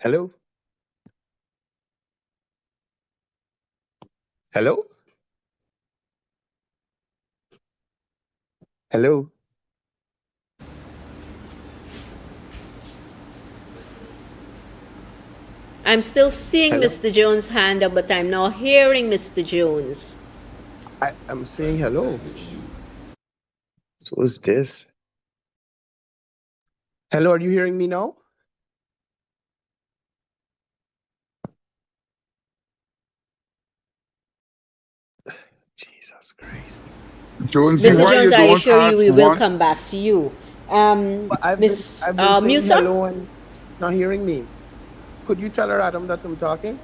Hello? Hello? Hello? I'm still seeing Hello? Mr. Jones' hand up, but I'm not hearing Mr. Jones. I'm saying hello. So what's this? Hello, are you hearing me now? Jesus Christ. Jonesy, Mr. why Jones, you I don't assure you ask we will one? come back to you. I've Miss been saying Musa? hello and not hearing me. Could you tell her, Adam, that I'm talking?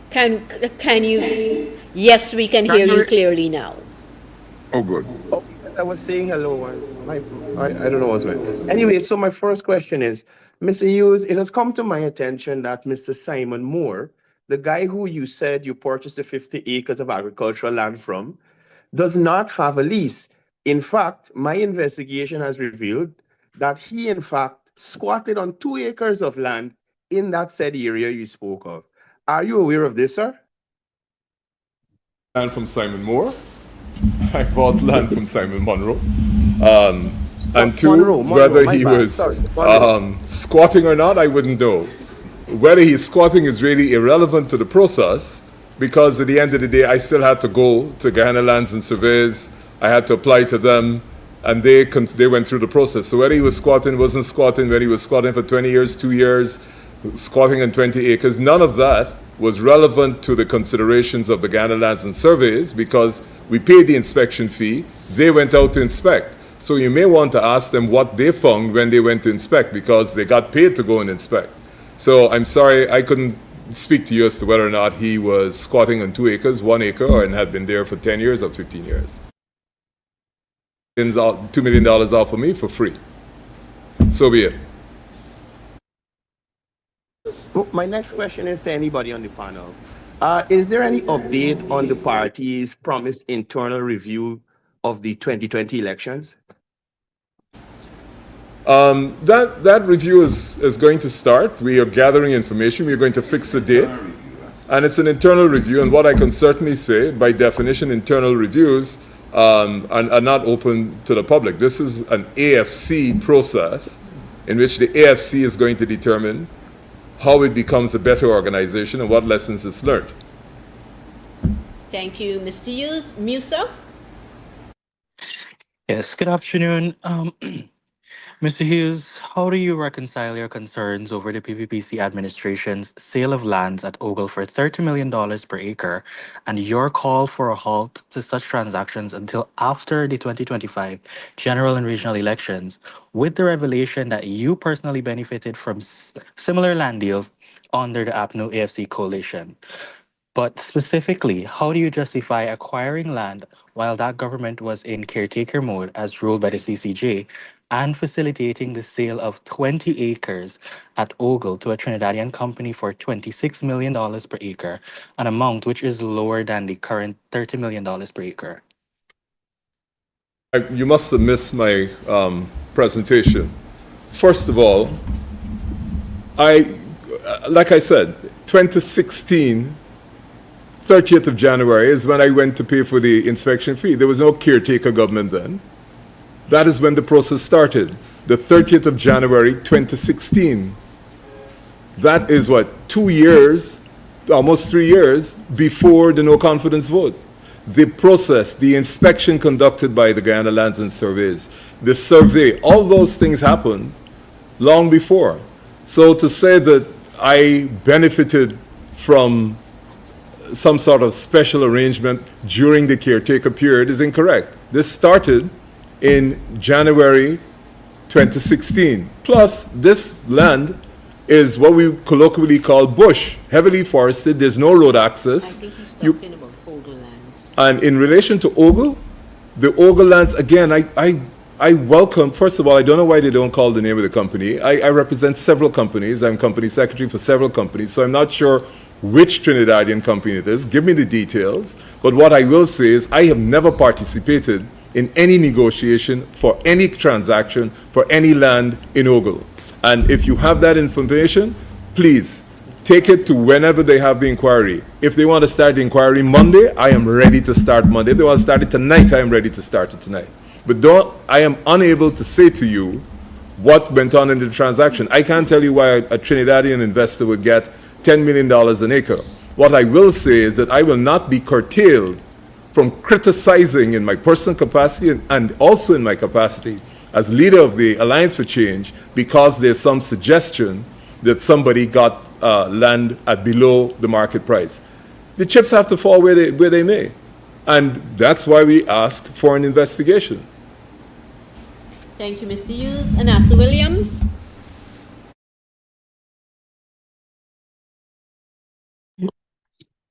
Can you? Yes, we can hear you clearly now. Oh, good. Oh, yes, I was saying hello. And I don't know what's going. Anyway, so my first question is, Mr. Hughes, it has come to my attention that Mr. Simon Moore, the guy who you said you purchased the 50 acres of agricultural land from, does not have a lease. In fact, my investigation has revealed that he, in fact, squatted on 2 acres of land in that said area you spoke of. Are you aware of this, sir? Land from Simon Moore. I bought land from Simon Monroe. And two, Monroe, whether my he bad, was sorry, Monroe. squatting or not, I wouldn't know. Whether he's squatting is really irrelevant to the process, because at the end of the day, I still had to go to Guyana Lands and Surveys. I had to apply to them, and they went through the process. So whether he was squatting, wasn't squatting, whether he was squatting for 20 years, 2 years, squatting on 20 acres, none of that was relevant to the considerations of the Guyana Lands and Surveys, because we paid the inspection fee, they went out to inspect. So you may want to ask them what they found when they went to inspect, because they got paid to go and inspect. So I'm sorry, I couldn't speak to you as to whether or not he was squatting on 2 acres, 1 acre, and had been there for 10 years or 15 years. $2 million off of me for free. So be it. My next question is to anybody on the panel. Is there any update on the party's promised internal review of the 2020 elections? That review is going to start. We are gathering information. We are going to fix a date. And it's an internal review. And what I can certainly say, by definition, internal reviews are not open to the public. This is an AFC process in which the AFC is going to determine how it becomes a better organization and what lessons it's learned. Thank you, Mr. Hughes. Musa? Yes, good afternoon. Mr. Hughes, how do you reconcile your concerns over the PPPC administration's sale of lands at Ogle for $30 million per acre and your call for a halt to such transactions until after the 2025 general and regional elections, with the revelation that you personally benefited from similar land deals under the APNU AFC coalition? But specifically, how do you justify acquiring land while that government was in caretaker mode as ruled by the CCJ and facilitating the sale of 20 acres at Ogle to a Trinidadian company for $26 million per acre, an amount which is lower than the current $30 million per acre? You must have missed my presentation. First of all, like I said, 2016, 30th of January is when I went to pay for the inspection fee. There was no caretaker government then. That is when the process started, the 30th of January, 2016. That is what, 2 years, almost 3 years before the no confidence vote. The process, the inspection conducted by the Guyana Lands and Surveys, the survey, all those things happened long before. So to say that I benefited from some sort of special arrangement during the caretaker period is incorrect. This started in January 2016. Plus, this land is what we colloquially call bush, heavily forested. There's no road access. I think he's talking about Ogle lands. And in relation to Ogle, the Ogle lands, again, I welcome, first of all, I don't know why they don't call the name of the company. I represent several companies. I'm company secretary for several companies, so I'm not sure which Trinidadian company it is. Give me the details. But what I will say is I have never participated in any negotiation for any transaction for any land in Ogle. And if you have that information, please take it to whenever they have the inquiry. If they want to start the inquiry Monday, I am ready to start Monday. If they want to start it tonight, I am ready to start it tonight. But I am unable to say to you what went on in the transaction. I can't tell you why a Trinidadian investor would get $10 million an acre. What I will say is that I will not be curtailed from criticizing in my personal capacity and also in my capacity as leader of the Alliance for Change because there's some suggestion that somebody got land at below the market price. The chips have to fall where they may. And that's why we ask for an investigation. Thank you, Mr. Hughes. Anassa Williams?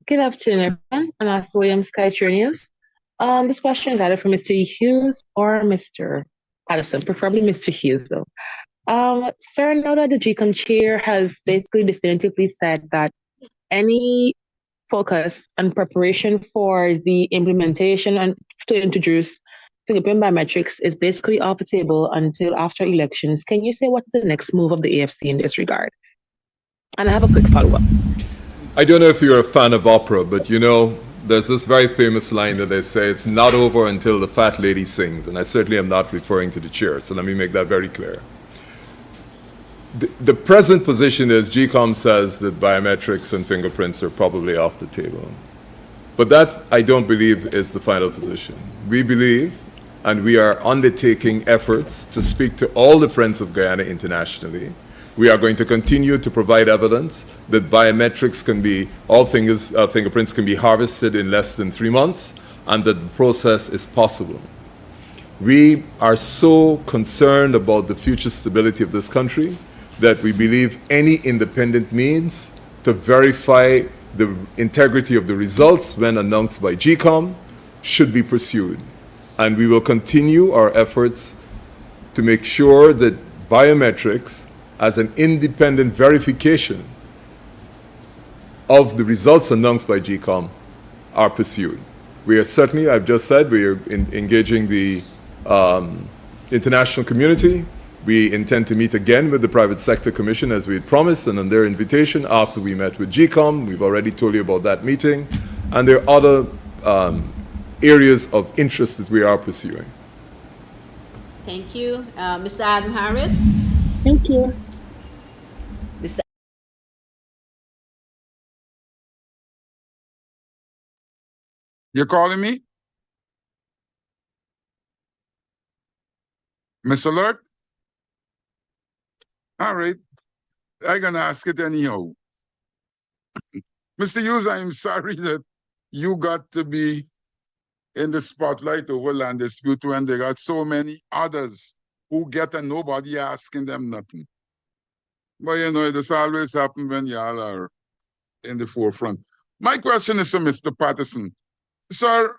Good afternoon, everyone. I'm Ashley Williams, Skytrue News. This question is either for Mr. Hughes or Mr. Patterson, preferably Mr. Hughes, though. Sir, now that the GCOM chair has basically definitively said that any focus and preparation for the implementation and to introduce fingerprint biometrics is basically off the table until after elections, can you say what's the next move of the AFC in this regard? And I have a quick follow-up. I don't know if you're a fan of opera, but you know, there's this very famous line that they say, it's not over until the fat lady sings, and I certainly am not referring to the chair, so let me make that very clear. The present position is GCOM says that biometrics and fingerprints are probably off the table. But that, I don't believe, is the final position. We believe, and we are undertaking efforts to speak to all the Friends of Guyana internationally. We are going to continue to provide evidence that biometrics can be, fingerprints can be harvested in less than 3 months, and that the process is possible. We are so concerned about the future stability of this country that we believe any independent means to verify the integrity of the results when announced by GCOM should be pursued. And we will continue our efforts to make sure that biometrics as an independent verification of the results announced by GCOM are pursued. We are certainly, I've just said, we are engaging the international community. We intend to meet again with the Private Sector Commission as we had promised, and on their invitation after we met with GCOM. We've already told you about that meeting. And there are other areas of interest that we are pursuing. Thank you. Mr. Adam Harris? Thank you. Mr. You calling me? Miss Alert? All right. I'm going to ask it anyhow. Mr. Hughes, I'm sorry that you got to be in the spotlight over land dispute when there got so many others who get and nobody asking them nothing. But you know, this always happens when y'all are in the forefront. My question is to Mr. Patterson. Sir,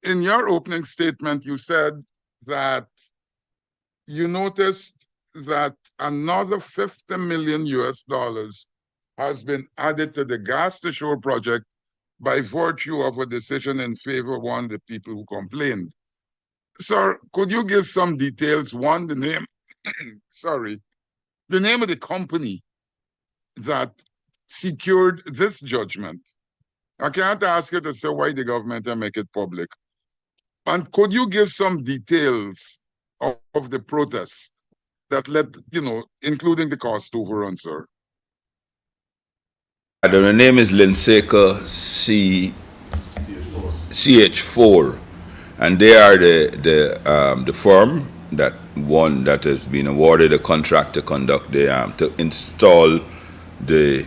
in your opening statement, you said that you noticed that another 50 million US dollars has been added to the gas to shore project by virtue of a decision in favor of one of the people who complained. Sir, could you give some details? One, the name, sorry, the name of the company that secured this judgment. I can't ask you to say why the government and make it public. And could you give some details of the protests that led, you know, including the cost overrun, sir? The name is Linseka CH4, and they are the firm that has been awarded a contract to conduct to install the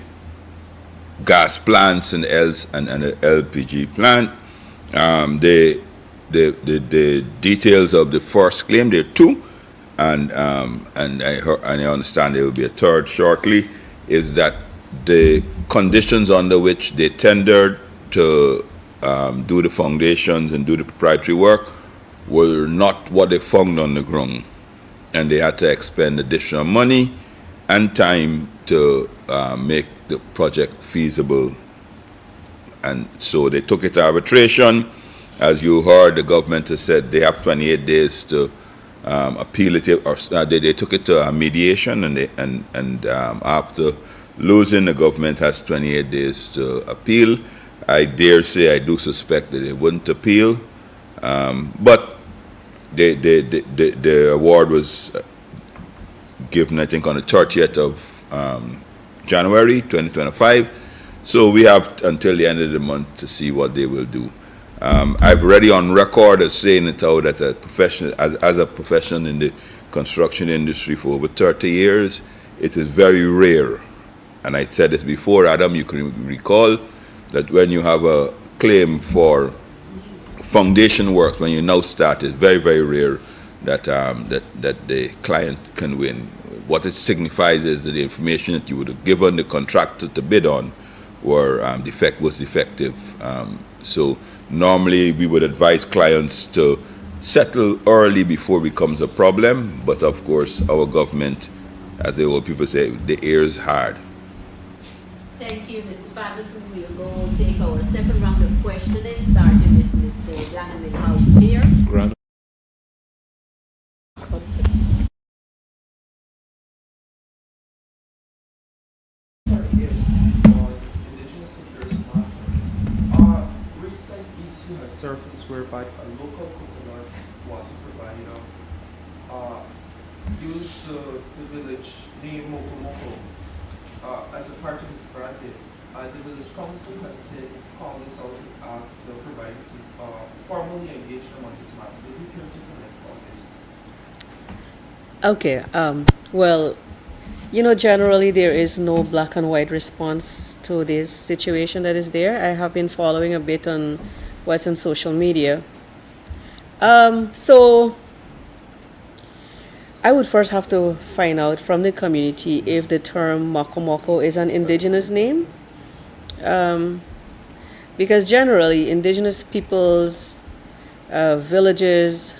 gas plants and the LPG plant. The details of the first claim, there are two, and I understand there will be a third shortly, is that the conditions under which they tendered to do the foundations and do the proprietary work were not what they found on the ground, and they had to expend additional money and time to make the project feasible. And so they took it to arbitration. As you heard, the government has said they have 28 days to appeal it, or they took it to mediation, and after losing, the government has 28 days to appeal. I dare say, I do suspect that they wouldn't appeal, but the award was given, I think, on the 30th of January 2025. So we have until the end of the month to see what they will do. I've already on record as saying it out that as a professional in the construction industry for over 30 years, it is very rare. And I said this before, Adam, you can recall that when you have a claim for foundation work, when you now start, it's very, very rare that that the client can win. What it signifies is that the information that you would have given the contractor to bid on was defective. So normally we would advise clients to settle early before it becomes a problem, but of course our government, as the old people say, the air is hard. Thank you, Mr. Patterson. We'll go take our second round of questioning, starting with Mr. Lanham in House here. Grant. Indigenous affairs matter. surface whereby a local coconut water provider used the village name Moko Moko as a part of his branding. The village council has since called this out and asked the provider to formally engage them on this matter. Would you care to comment on this? Okay, well, generally there is no black and white response to this situation that is there. I have been following a bit on what's on social media. So I would first have to find out from the community if the term Moko Moko is an indigenous name. Because generally indigenous peoples, villages,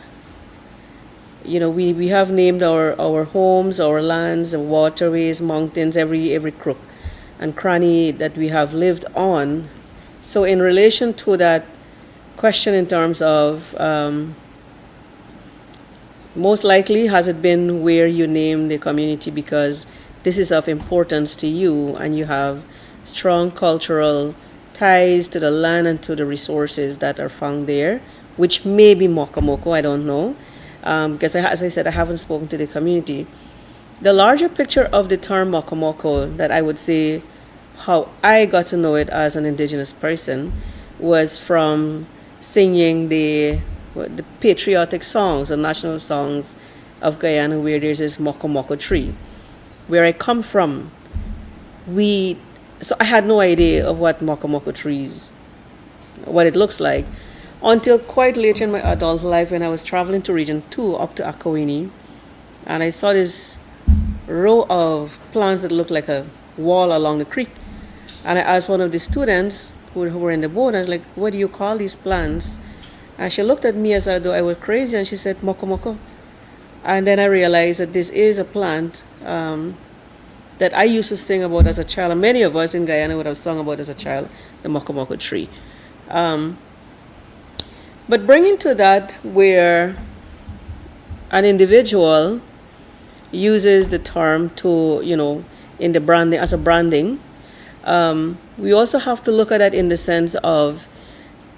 we have named our homes, our lands, and waterways, mountains, every crook and cranny that we have lived on. So in relation to that question in terms of most likely has it been where you name the community because this is of importance to you and you have strong cultural ties to the land and to the resources that are found there, which may be Moko Moko, I don't know. Because as I said, I haven't spoken to the community. The larger picture of the term Moko Moko that I would say how I got to know it as an indigenous person was from singing the patriotic songs, the national songs of Guyana, where there's this Moko Moko tree. Where I come from, so I had no idea of what Moko Moko trees, what it looks like, until quite later in my adult life when I was traveling to Region 2 up to Akawini, and I saw this row of plants that looked like a wall along the creek. And I asked one of the students who were in the boat, I was like, what do you call these plants? And she looked at me as though I was crazy, and she said, Moko Moko. And then I realized that this is a plant that I used to sing about as a child, and many of us in Guyana would have sung about as a child, the Moko Moko tree. But bringing to that where an individual uses the term to, in the branding, as a branding, we also have to look at that in the sense of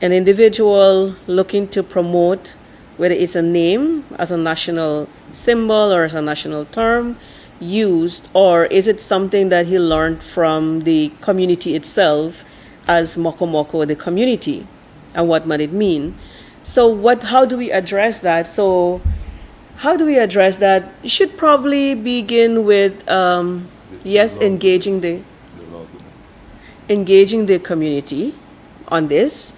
an individual looking to promote whether it's a name as a national symbol or as a national term used, or is it something that he learned from the community itself as Moko Moko, the community, and what might it mean? So how do we address that? So how do we address that? You should probably begin with, engaging the community on this,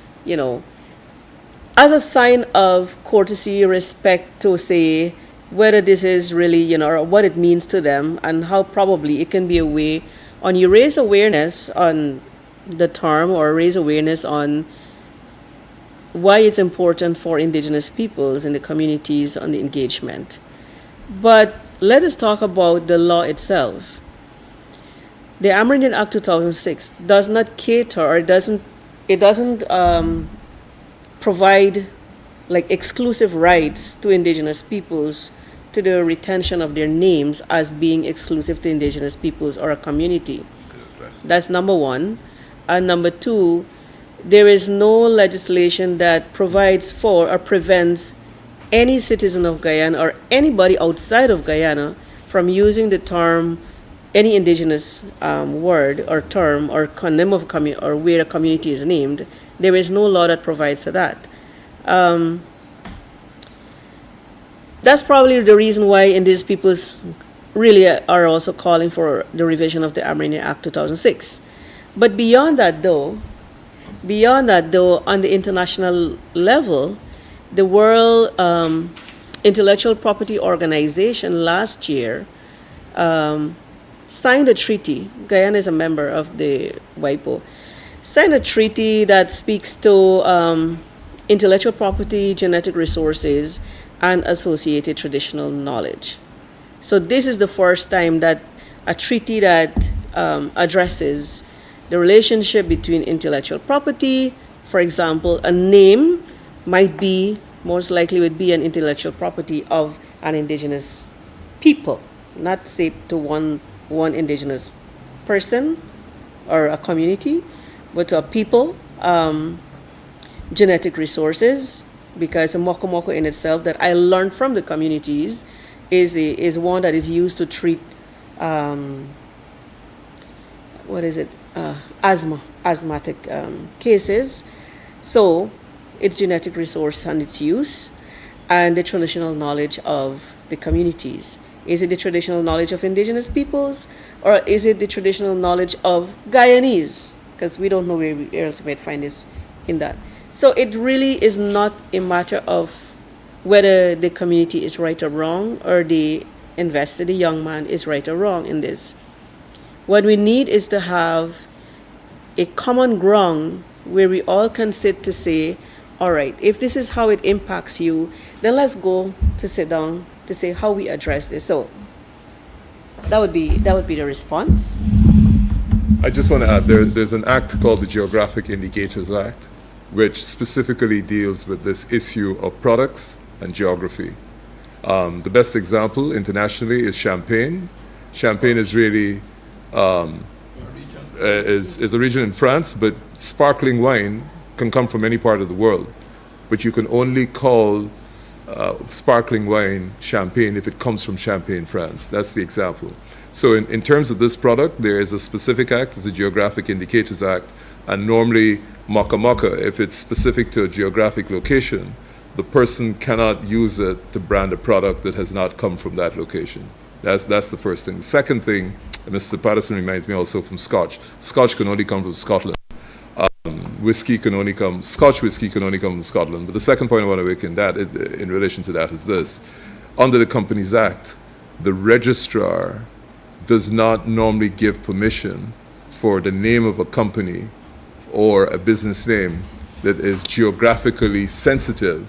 as a sign of courtesy, respect to say whether this is really, or what it means to them and how probably it can be a way on you raise awareness on the term or raise awareness on why it's important for indigenous peoples in the communities on the engagement. But let us talk about the law itself. The Amerindian Act 2006 does not cater or it doesn't provide like exclusive rights to indigenous peoples to the retention of their names as being exclusive to indigenous peoples or a community. That's number one. And number two, there is no legislation that provides for or prevents any citizen of Guyana or anybody outside of Guyana from using the term, any indigenous word or term or name of or where a community is named. There is no law that provides for that. That's probably the reason why indigenous peoples really are also calling for the revision of the Amerindian Act 2006. But beyond that though, on the international level, the World Intellectual Property Organization last year signed a treaty. Guyana is a member of the WIPO. Signed a treaty that speaks to intellectual property, genetic resources, and associated traditional knowledge. So this is the first time that a treaty that addresses the relationship between intellectual property, for example, a name most likely would be an intellectual property of an indigenous people, not say to one indigenous person or a community, but to a people. genetic resources, because the moko moko in itself that I learned from the communities is one that is used to treat asthmatic cases. So its genetic resource and its use, and the traditional knowledge of the communities. Is it the traditional knowledge of indigenous peoples, or is it the traditional knowledge of Guyanese? Because we don't know where else we might find this in that. So it really is not a matter of whether the community is right or wrong, or the investor, the young man, is right or wrong in this. What we need is to have a common ground where we all can sit to say, all right, if this is how it impacts you, then let's go to sit down to say how we address this. So that would be the response. I just want to add, there's an act called the Geographic Indicators Act, which specifically deals with this issue of products and geography. The best example internationally is Champagne. Champagne is really is a region in France, but sparkling wine can come from any part of the world. But you can only call sparkling wine Champagne if it comes from Champagne, France. That's the example. So in terms of this product, there is a specific act, it's the Geographic Indicators Act, and normally maka maka, if it's specific to a geographic location, the person cannot use it to brand a product that has not come from that location. That's the first thing. The second thing, Mr. Patterson reminds me also from Scotch. Scotch can only come from Scotland. Scotch whiskey can only come from Scotland. But the second point I want to make in relation to that is this. Under the Companies Act, the registrar does not normally give permission for the name of a company or a business name that is geographically sensitive,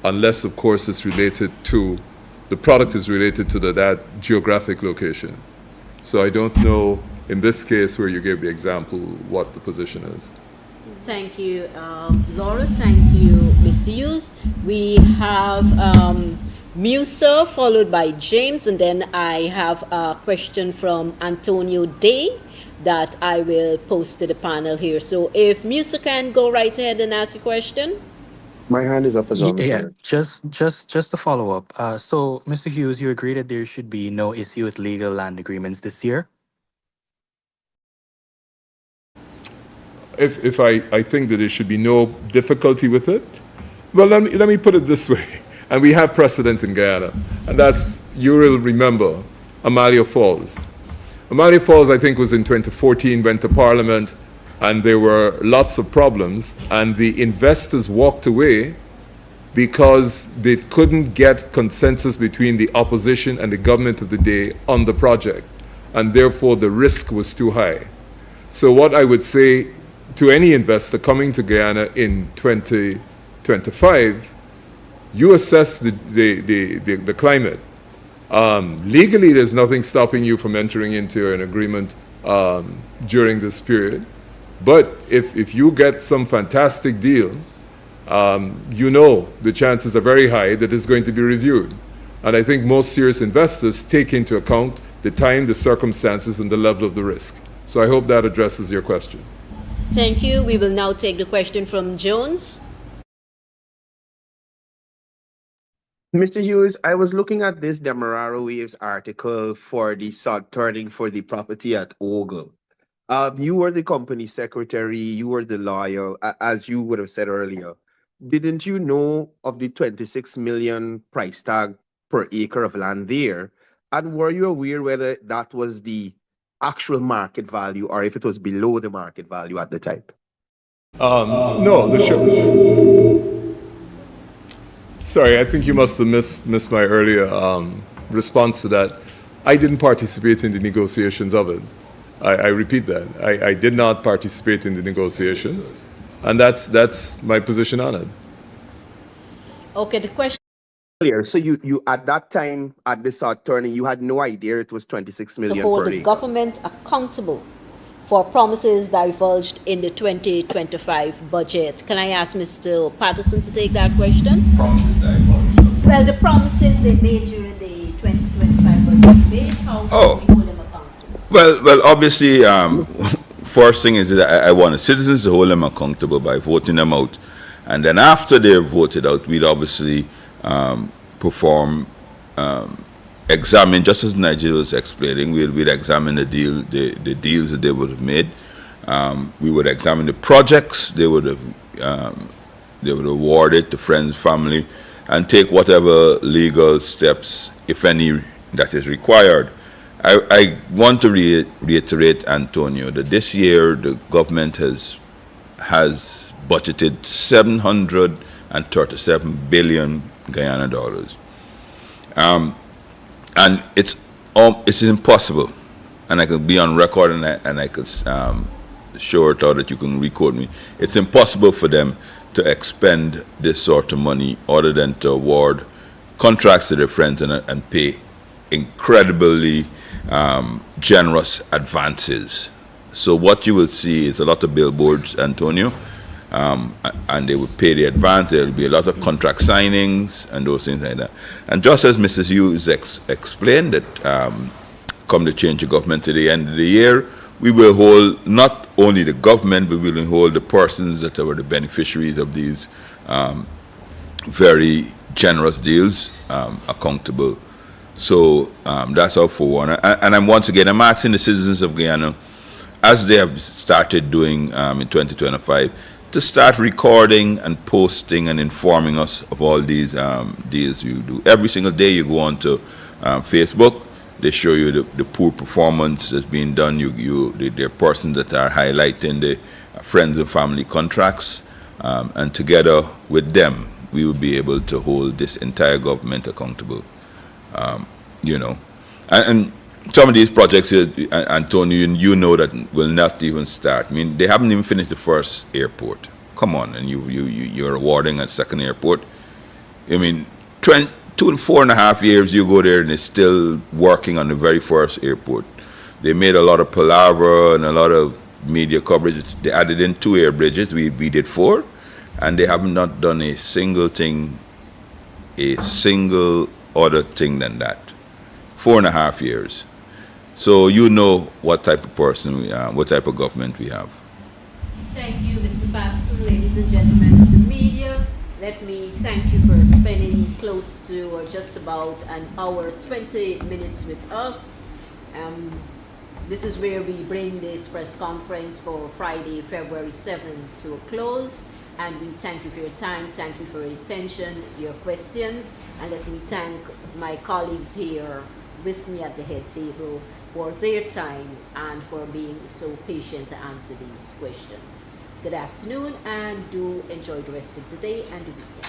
unless, of course, it's related to, the product is related to that geographic location. So I don't know, in this case where you gave the example, what the position is. Thank you, Laura. Thank you, Mr. Hughes. We have Musa, followed by James, and then I have a question from Antonio Day that I will post to the panel here. So if Musa can go right ahead and ask a question. My hand is up as well, Mr. Yeah, Mayor. just to follow up. So, Mr. Hughes, you agree that there should be no issue with legal land agreements this year? If I think that there should be no difficulty with it, well, let me put it this way. And we have precedent in Guyana, and that's, you will remember, Amalia Falls. Amalia Falls, I think, was in 2014, went to Parliament, and there were lots of problems, and the investors walked away because they couldn't get consensus between the opposition and the government of the day on the project, and therefore the risk was too high. So what I would say to any investor coming to Guyana in 2025, you assess the climate. Legally, there's nothing stopping you from entering into an agreement during this period. But if you get some fantastic deal, you know the chances are very high that it's going to be reviewed. And I think most serious investors take into account the time, the circumstances, and the level of the risk. So I hope that addresses your question. Thank you. We will now take the question from Jones. Mr. Hughes, I was looking at this Demerara Waves article for the sod turning for the property at Ogle. You were the company secretary, you were the lawyer, as you would have said earlier. Didn't you know of the 26 million price tag per acre of land there? And were you aware whether that was the actual market value or if it was below the market value at the time? No, sorry, I think you must have missed my earlier response to that. I didn't participate in the negotiations of it. I repeat that. I did not participate in the negotiations, and that's my position on it. Okay, the question. So you at that time at the sod turning, you had no idea it was 26 million To hold per the acre. government accountable for promises divulged in the 2025 budget. Can I ask Mr. Patterson to take that question? Promises divulged. Well, the promises they made during the 2025 budget debate, how do you hold them accountable? Well, obviously, first thing is that I want the citizens to hold them accountable by voting them out And then after they're voted out, we'd obviously perform, examine, just as Nigeria was explaining, we'd examine the deals that they would have made. We would examine the projects they would award it to friends, family, and take whatever legal steps, if any, that is required. I want to reiterate, Antonio, that this year the government has budgeted 737 billion Guyana dollars, and it's impossible. And I could be on record, and I could show it out that you can record me. It's impossible for them to expend this sort of money other than to award contracts to their friends and pay incredibly generous advances. So what you will see is a lot of billboards, Antonio, and they would pay the advance. There will be a lot of contract signings and those things like that. And just as Mrs. Hughes explained that come the change of government to the end of the year, we will hold not only the government, but we will hold the persons that were the beneficiaries of these very generous deals accountable. So that's our forewarning. And I'm asking the citizens of Guyana, as they have started doing in 2025, to start recording and posting and informing us of all these deals you do. Every single day you go on to Facebook, they show you the poor performance that's being done. There are persons that are highlighting the friends and family contracts, and together with them, we will be able to hold this entire government accountable. And some of these projects, Antonio, you know that will not even start. I mean, they haven't even finished the first airport. Come on, and you're awarding a second airport. I mean, 2 to 4.5 years you go there and it's still working on the very first airport. They made a lot of palaver and a lot of media coverage. They added in 2 air bridges. We did 4, and they have not done a single other thing than that. 4.5 years. So you know what type of person we are, what type of government we have. Thank you, Mr. Patterson. Ladies and gentlemen of the media, let me thank you for spending close to or just about an hour, 20 minutes with us. This is where we bring this press conference for Friday, February 7th to a close. And we thank you for your time, thank you for your attention, your questions, and let me thank my colleagues here with me at the head table for their time and for being so patient to answer these questions. Good afternoon, and do enjoy the rest of the day and the weekend.